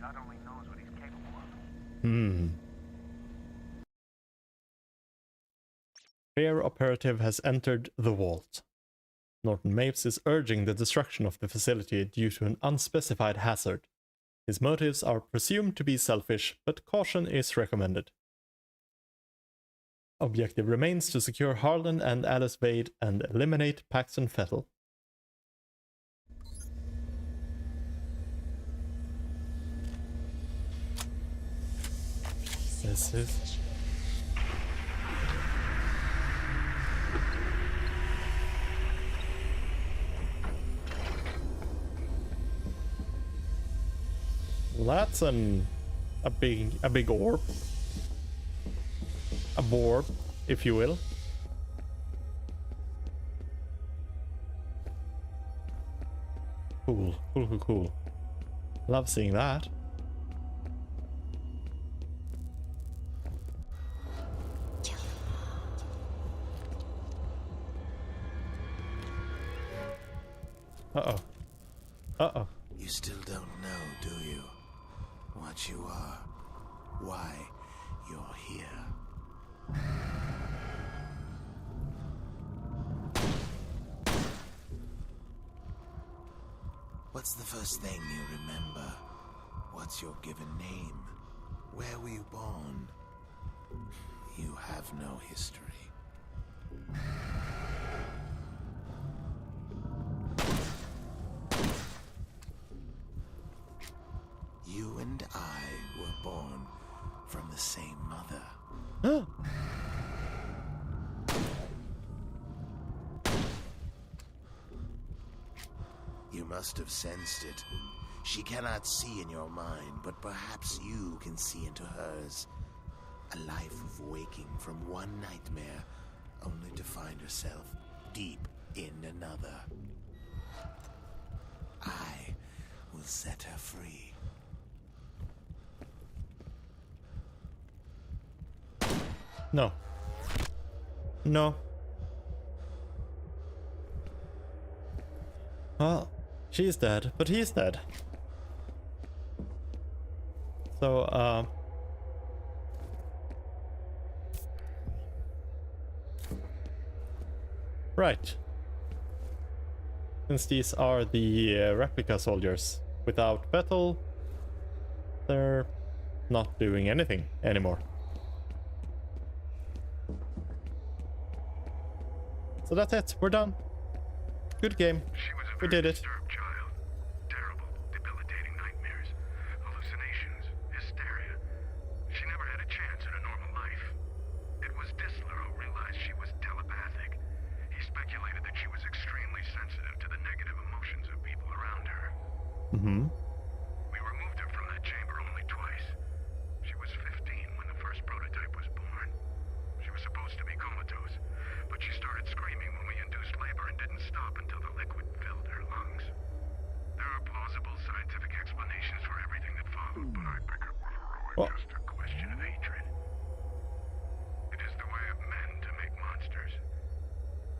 God only knows what he's capable of. F.E.A.R. operative has entered the vault. Norton Mapes is urging the destruction of the facility due to an unspecified hazard. His motives are presumed to be selfish, but caution is recommended. Objective remains to secure Harlan and Alice Vade and eliminate Paxton Fettel. This is... That's a big orb. A borb, if you will. Cool, cool, cool, cool. Love seeing that. Uh-oh. Uh-oh. You still don't know, do you? What you are. Why you're here. What's the first thing you remember? What's your given name? Where were you born? You have no history. You and I were born from the same mother. You must have sensed it. She cannot see in your mind, but perhaps you can see into hers. A life of waking from one nightmare, only to find herself deep in another. I will set her free. No. No. Well, she's dead, but he's dead. So, right. Since these are the replica soldiers, without battle, they're not doing anything anymore. So that's it, we're done. Good game. She was a We very did it. disturbed child. Terrible, debilitating nightmares, hallucinations, hysteria. She never had a chance at a normal life. It was Disler who realized she was telepathic. He speculated that she was extremely sensitive to the negative emotions of people around her. Mm-hmm. We removed her from that chamber only twice. She was 15 when the first prototype was born. She was supposed to be comatose, but she started screaming when we induced labor and didn't stop until the liquid filled her lungs. There are plausible scientific explanations for everything that followed, but I think it was really Well, just a question of hatred. It is the way of men to make monsters,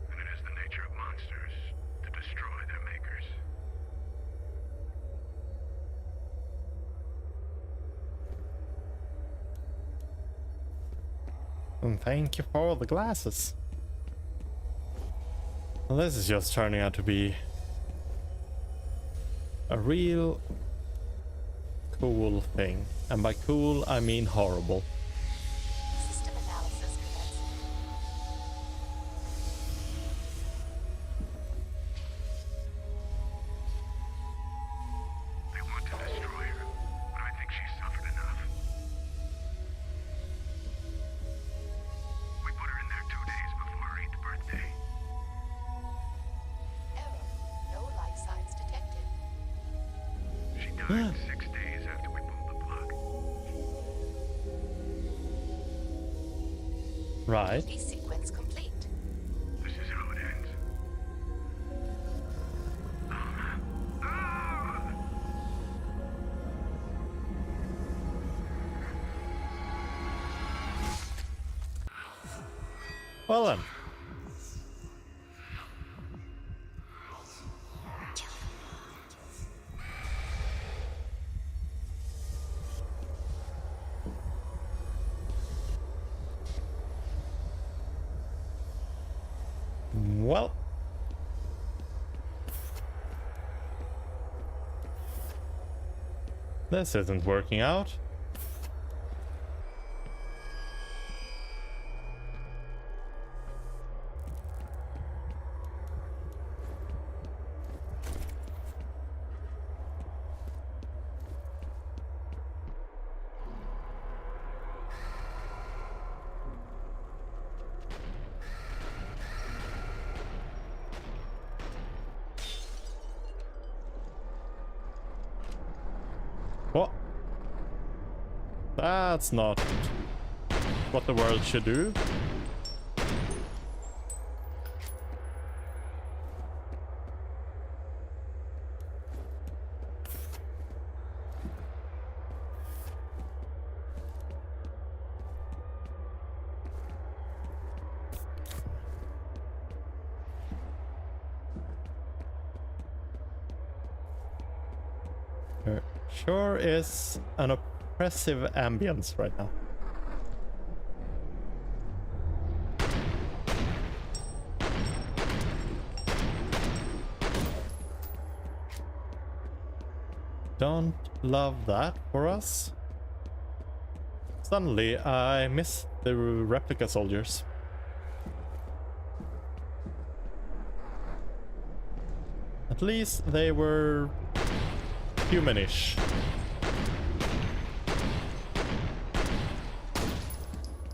and it is the nature of monsters to destroy their makers. and thank you for the glasses. Well, this is just turning out to be a real cool thing. And by cool, I mean horrible. System analysis commencing. They want to destroy her, but I think she's suffered enough. We put her in there 2 days before her 8th birthday. Error. No life signs detected. She died 6 days after we pulled the plug. Right. Release sequence complete. This is how it ends. Well then. Well. This isn't working out. That's not what the world should do. There sure is an oppressive ambience right now. Don't love that for us. Suddenly, I miss the replica soldiers. At least they were humanish.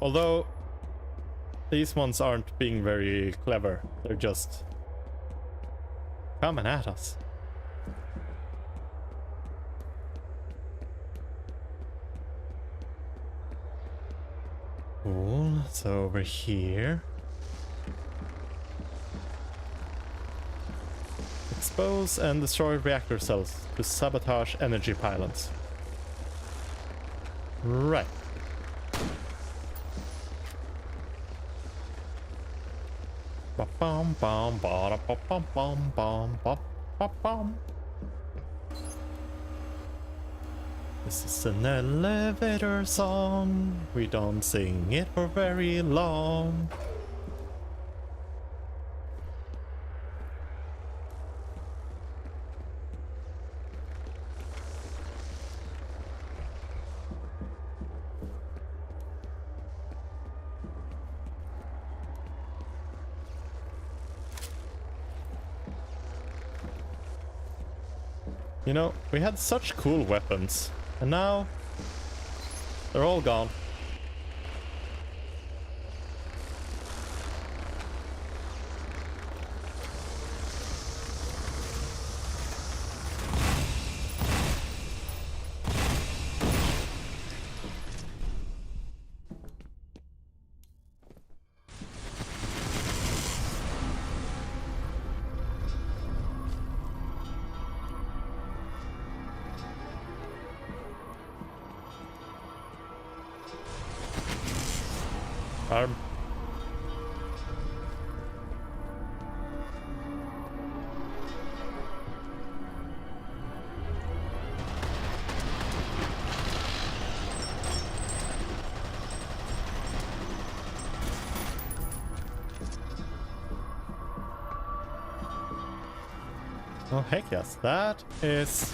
Although these ones aren't being very clever, they're just coming at us. Cool, so over here. Expose and destroy reactor cells to sabotage energy pylons. Right. Ba-bum, bum, ba-da-ba-bum, bum, bum, ba-ba-bum. This is an elevator song. We don't sing it for very long. You know, we had such cool weapons, and now they're all gone. Arm. Oh heck yes, that is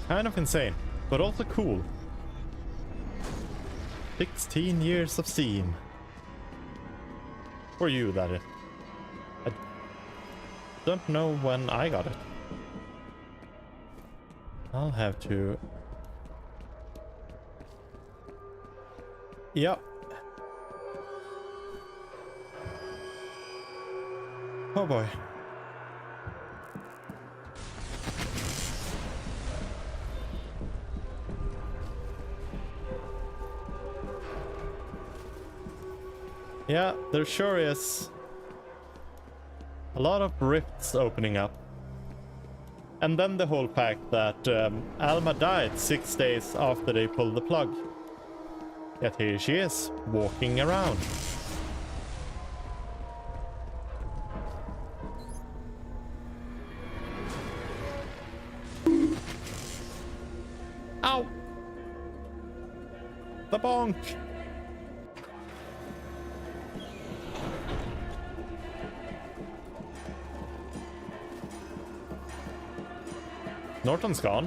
kind of insane, but also cool. 16 years of steam. For you, that is. I don't know when I got it. I'll have to... Yep. Oh boy. Yeah, there sure is a lot of rifts opening up. And then the whole fact that Alma died 6 days after they pulled the plug. Yet here she is, walking around. Ow! The bonk! Norton's gone.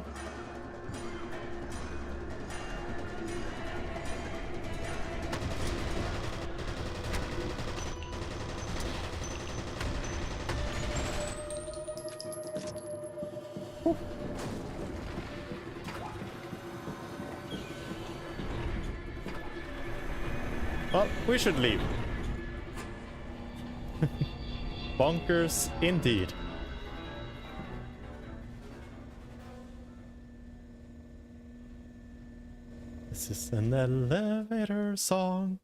Whew. Well, we should leave. Bonkers indeed. This is an elevator song.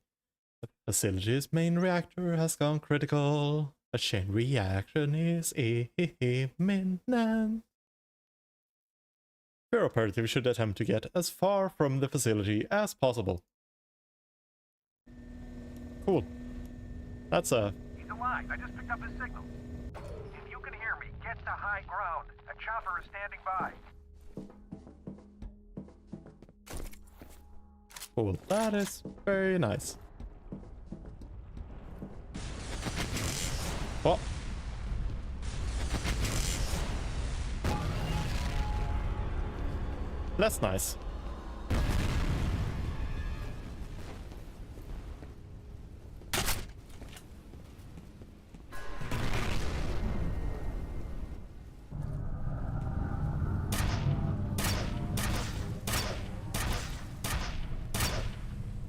The facility's main reactor has gone critical. A chain reaction is imminent. F.E.A.R operative should attempt to get as far from the facility as possible. Cool. That's a... He's alive. I just picked up his signal. If you can hear me, get to high ground. A chopper is standing by. Cool. That is very nice. What? That's nice.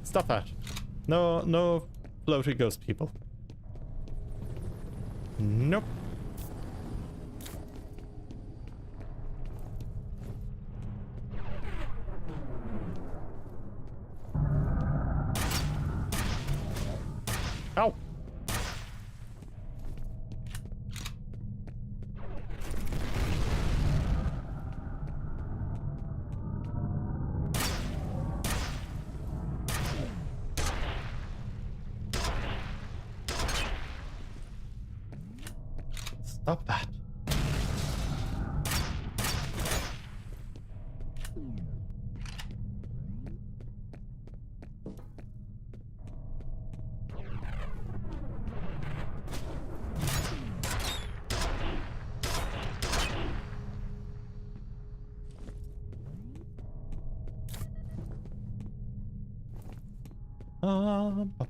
Stop that. No floaty ghost people. Nope. Ow. Stop that.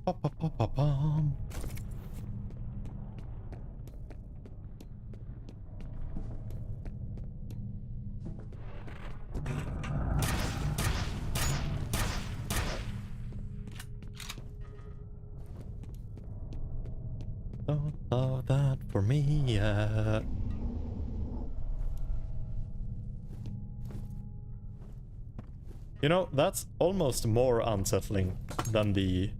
Ba-ba-ba-ba-bum. Don't love that for me yet. You know, that's almost more unsettling than the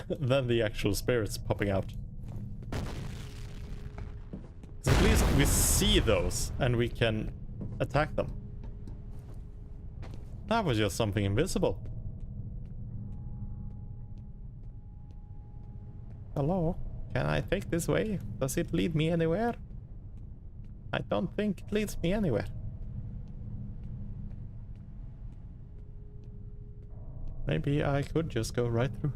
than the actual spirits popping out. 'Cause at least we see those and we can attack them. That was just something invisible. Hello, can I take this way? Does it lead me anywhere? I don't think it leads me anywhere. Maybe I could just go right through.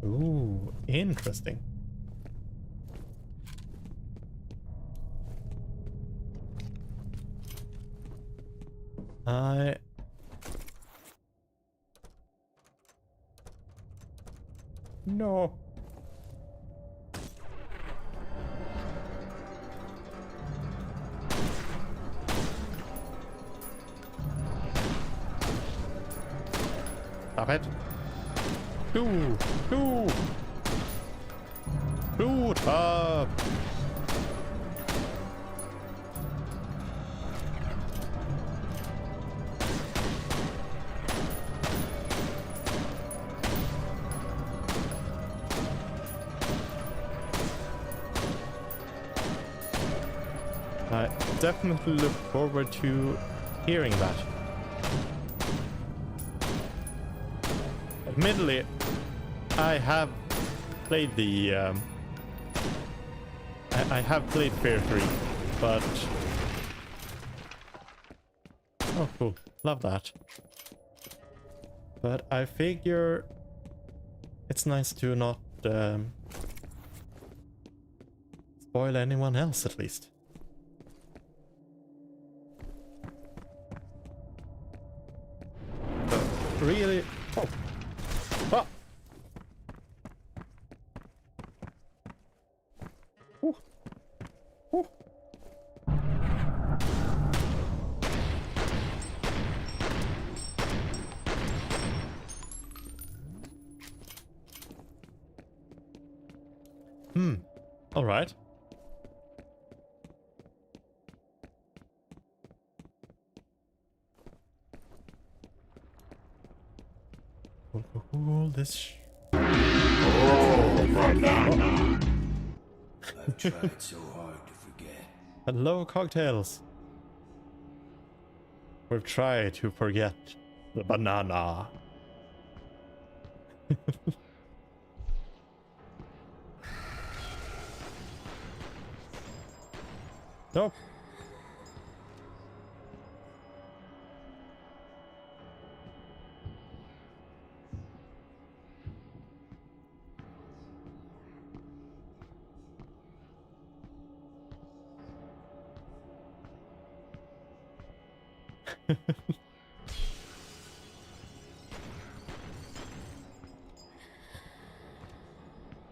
Ooh, interesting. No. Stop it. Shoot up. I definitely look forward to hearing that. Admittedly, I have played the I have played F.E.A.R 3, but oh cool, love that. But I figure it's nice to not spoil anyone else at least. But really, oh. Ah. Ooh. Ooh. All right. Cool, this. I've tried so hard to forget. Hello, cocktails. We've tried to forget the banana. Nope.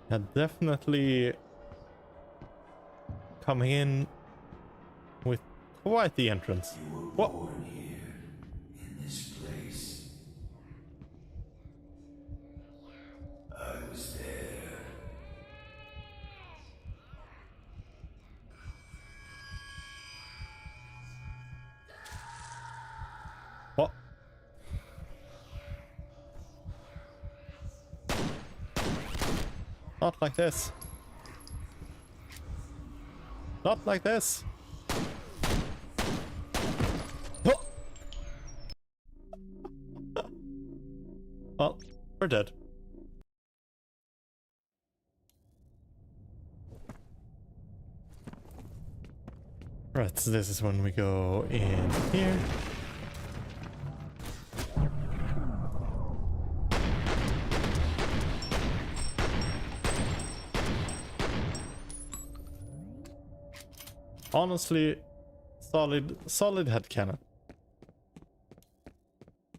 Yeah, definitely coming in with quite the entrance. What? Born here, in this place. I was there. What? Not like this. Not like this. Oh! Well, we're dead. Right, so this is when we go in here. Honestly, solid headcanon.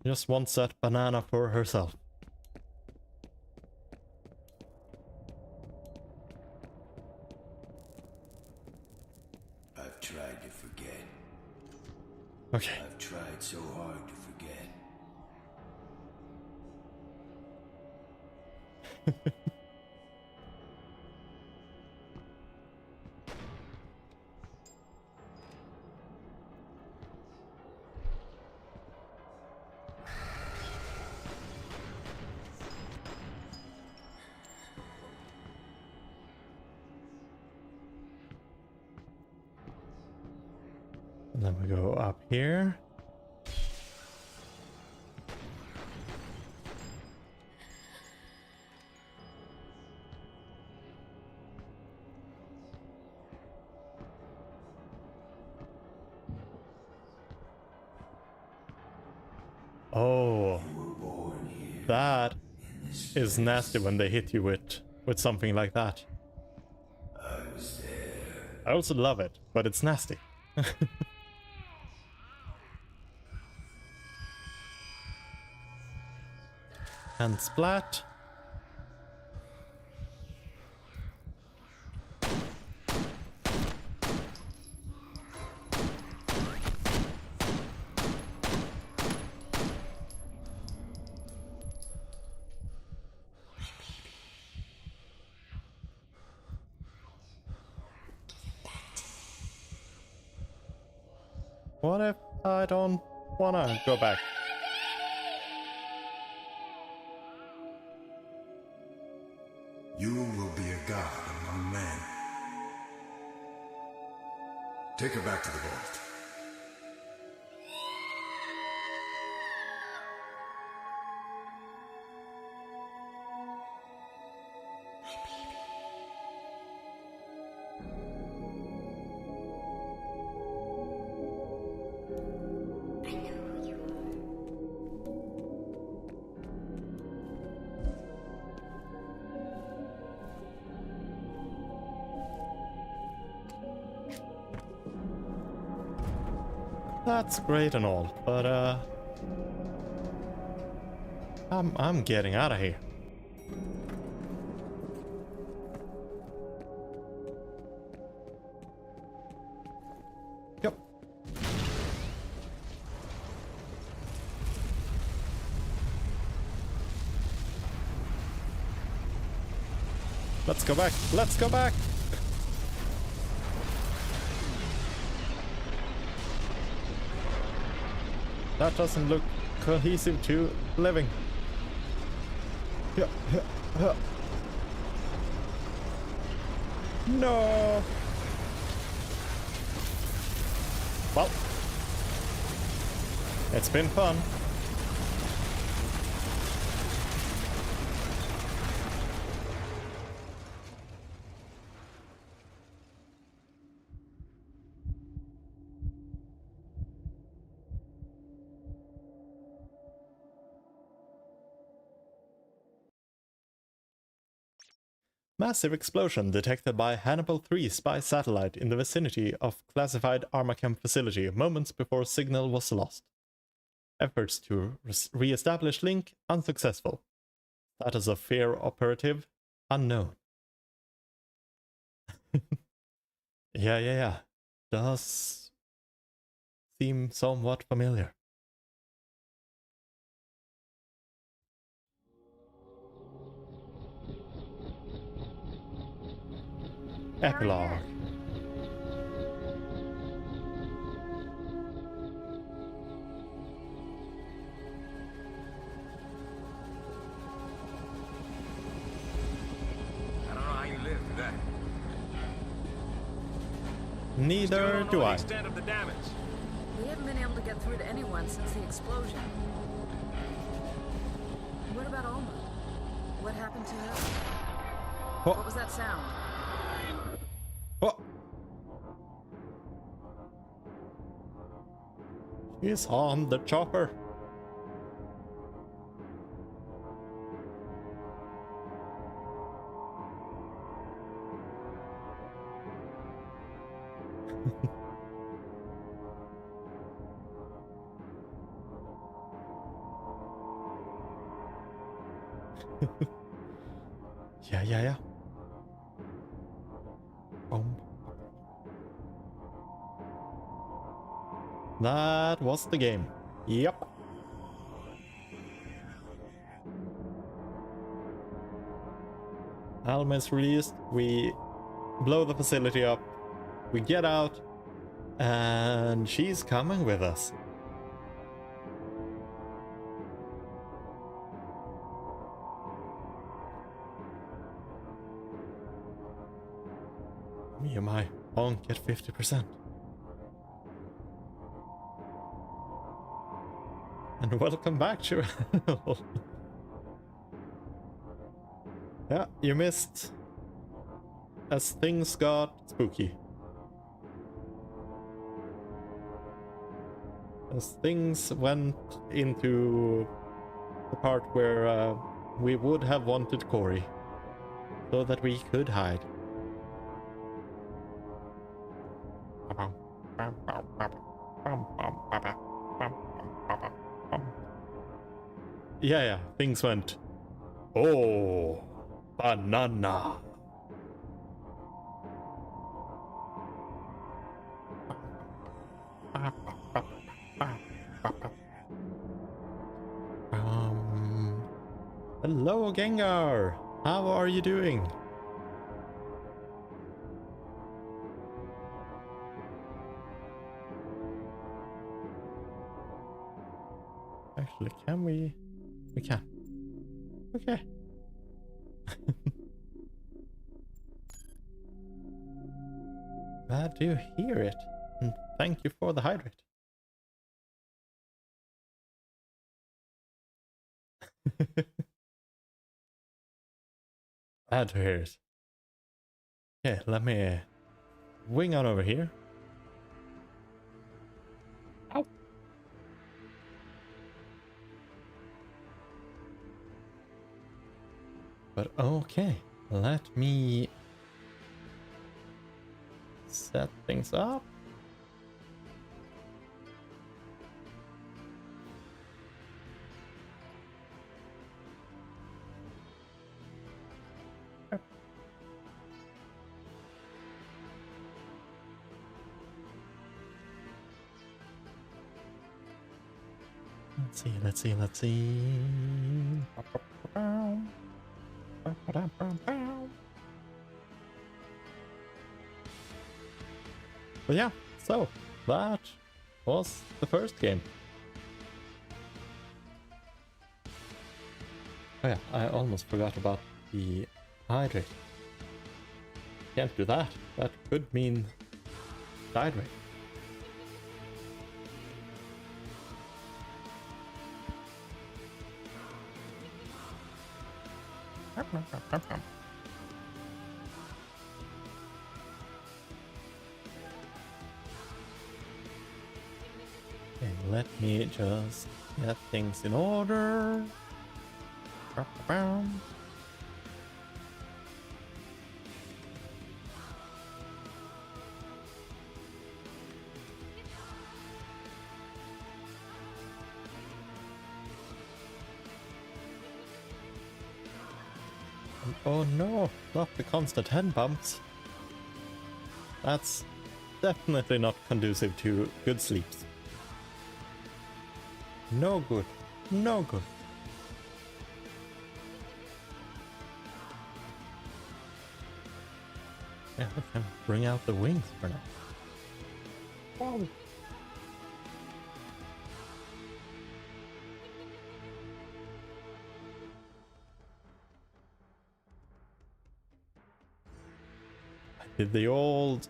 Just wants that banana for herself. I've tried to forget. Okay. I've tried so hard to forget. And then we go up here. Oh, that is nasty when they hit you with something like that. I was there. I also love it, but it's nasty. And splat. What if I don't wanna go back? You will be a god among men. Take her back to the vault. That's great and all, but I'm getting out of here. Yep. Let's go back. Let's go back. That doesn't look cohesive to living. Yeah, yeah, yeah. No. Well, it's been fun. Massive explosion detected by Hannibal 3 spy satellite in the vicinity of classified Armachem facility moments before signal was lost. Efforts to re-establish link unsuccessful. Status of F.E.A.R operative unknown. Yeah. Does seem somewhat familiar. Epilogue. I don't know how you live through that. Neither Still don't know do the I. extent of the damage. We haven't been able to get through to anyone since the explosion. What about Alma? What happened to her? Oh. What was that sound? Oh. He's on the chopper. Yeah. That was the game. Yep. Alma is released. We blow the facility up. We get out. And she's coming with us. Me and my won't get 50%. And welcome back, Cheryl. Yeah, you missed as things got spooky. As things went into the part where we would have wanted Corey so that we could hide. Yeah, things went, oh, banana. Hello, Gengar. How are you doing? Actually, can we? We can. Okay. Glad to hear it. And thank you for the hydrate. Glad to hear it. Okay, let me wing on over here. Ow. But okay, let me set things up. Let's see. But yeah, so that was the first game. Oh yeah, I almost forgot about the hydrate. Can't do that. That could mean hydrate. Okay, let me just get things in order. Oh no, not the constant head bumps. That's definitely not conducive to good sleeps. No good. No good. Yeah, we can bring out the wings for now. Wow. I did the old...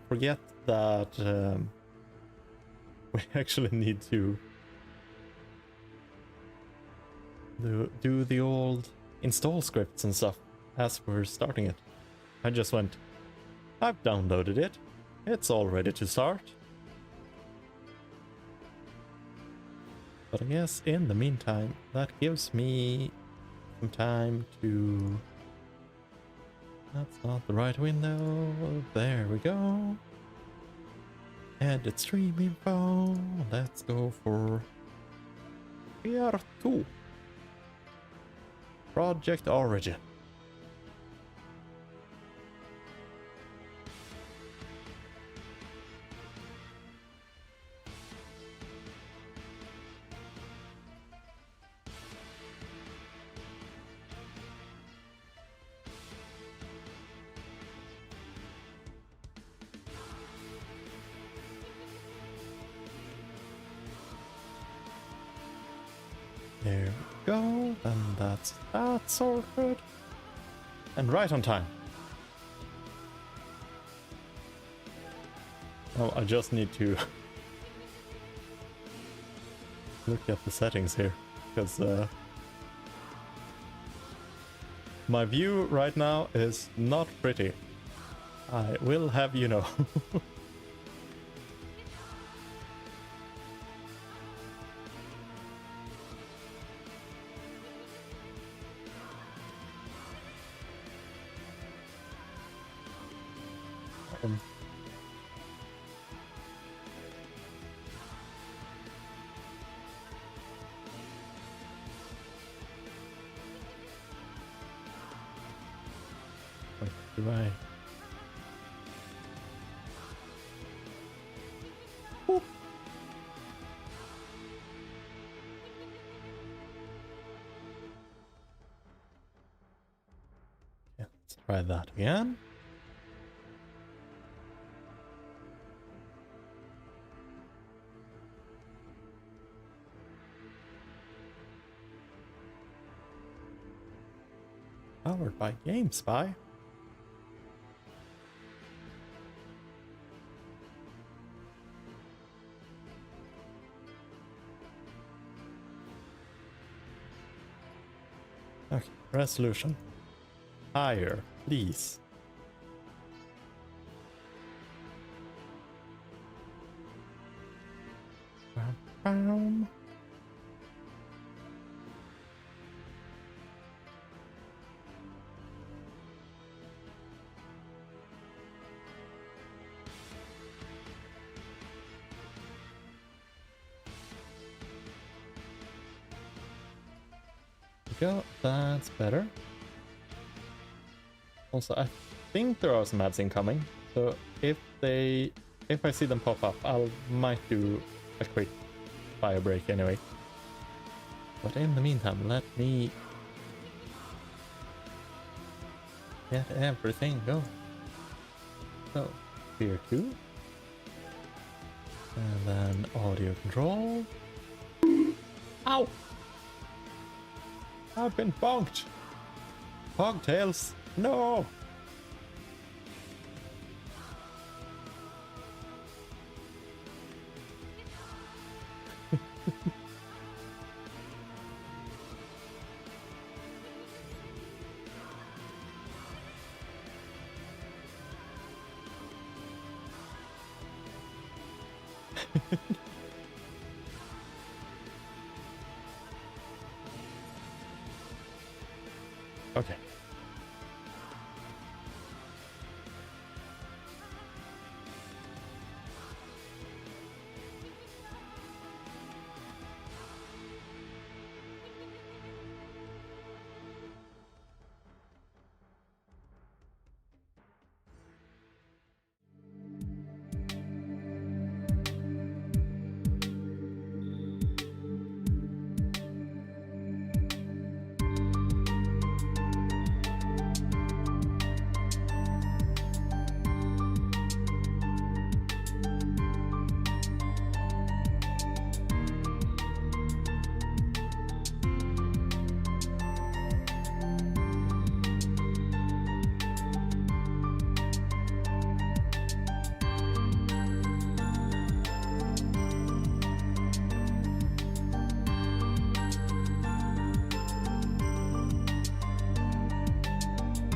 Forget that we actually need to do the old install scripts and stuff as we're starting it. I just went, I've downloaded it. It's all ready to start. But I guess in the meantime, that gives me some time to... That's not the right window. There we go. Edit stream info. Let's go for F.E.A.R. 2. Project Origin. There we go, and that's that sorted. And right on time. Oh, I just need to look at the settings here, because my view right now is not pretty. I will have you know. Wait, do I? Oop. Yeah, let's try that again. Powered by GameSpy. Okay, resolution. Higher, please. Bam. Go, that's better. Also, I think there are some ads incoming, so if I see them pop up, might do a quick fire break anyway. But in the meantime, let me get everything going. So, F.E.A.R 2. And then audio control. Ow! I've been bonked! Pogtails! No! Okay.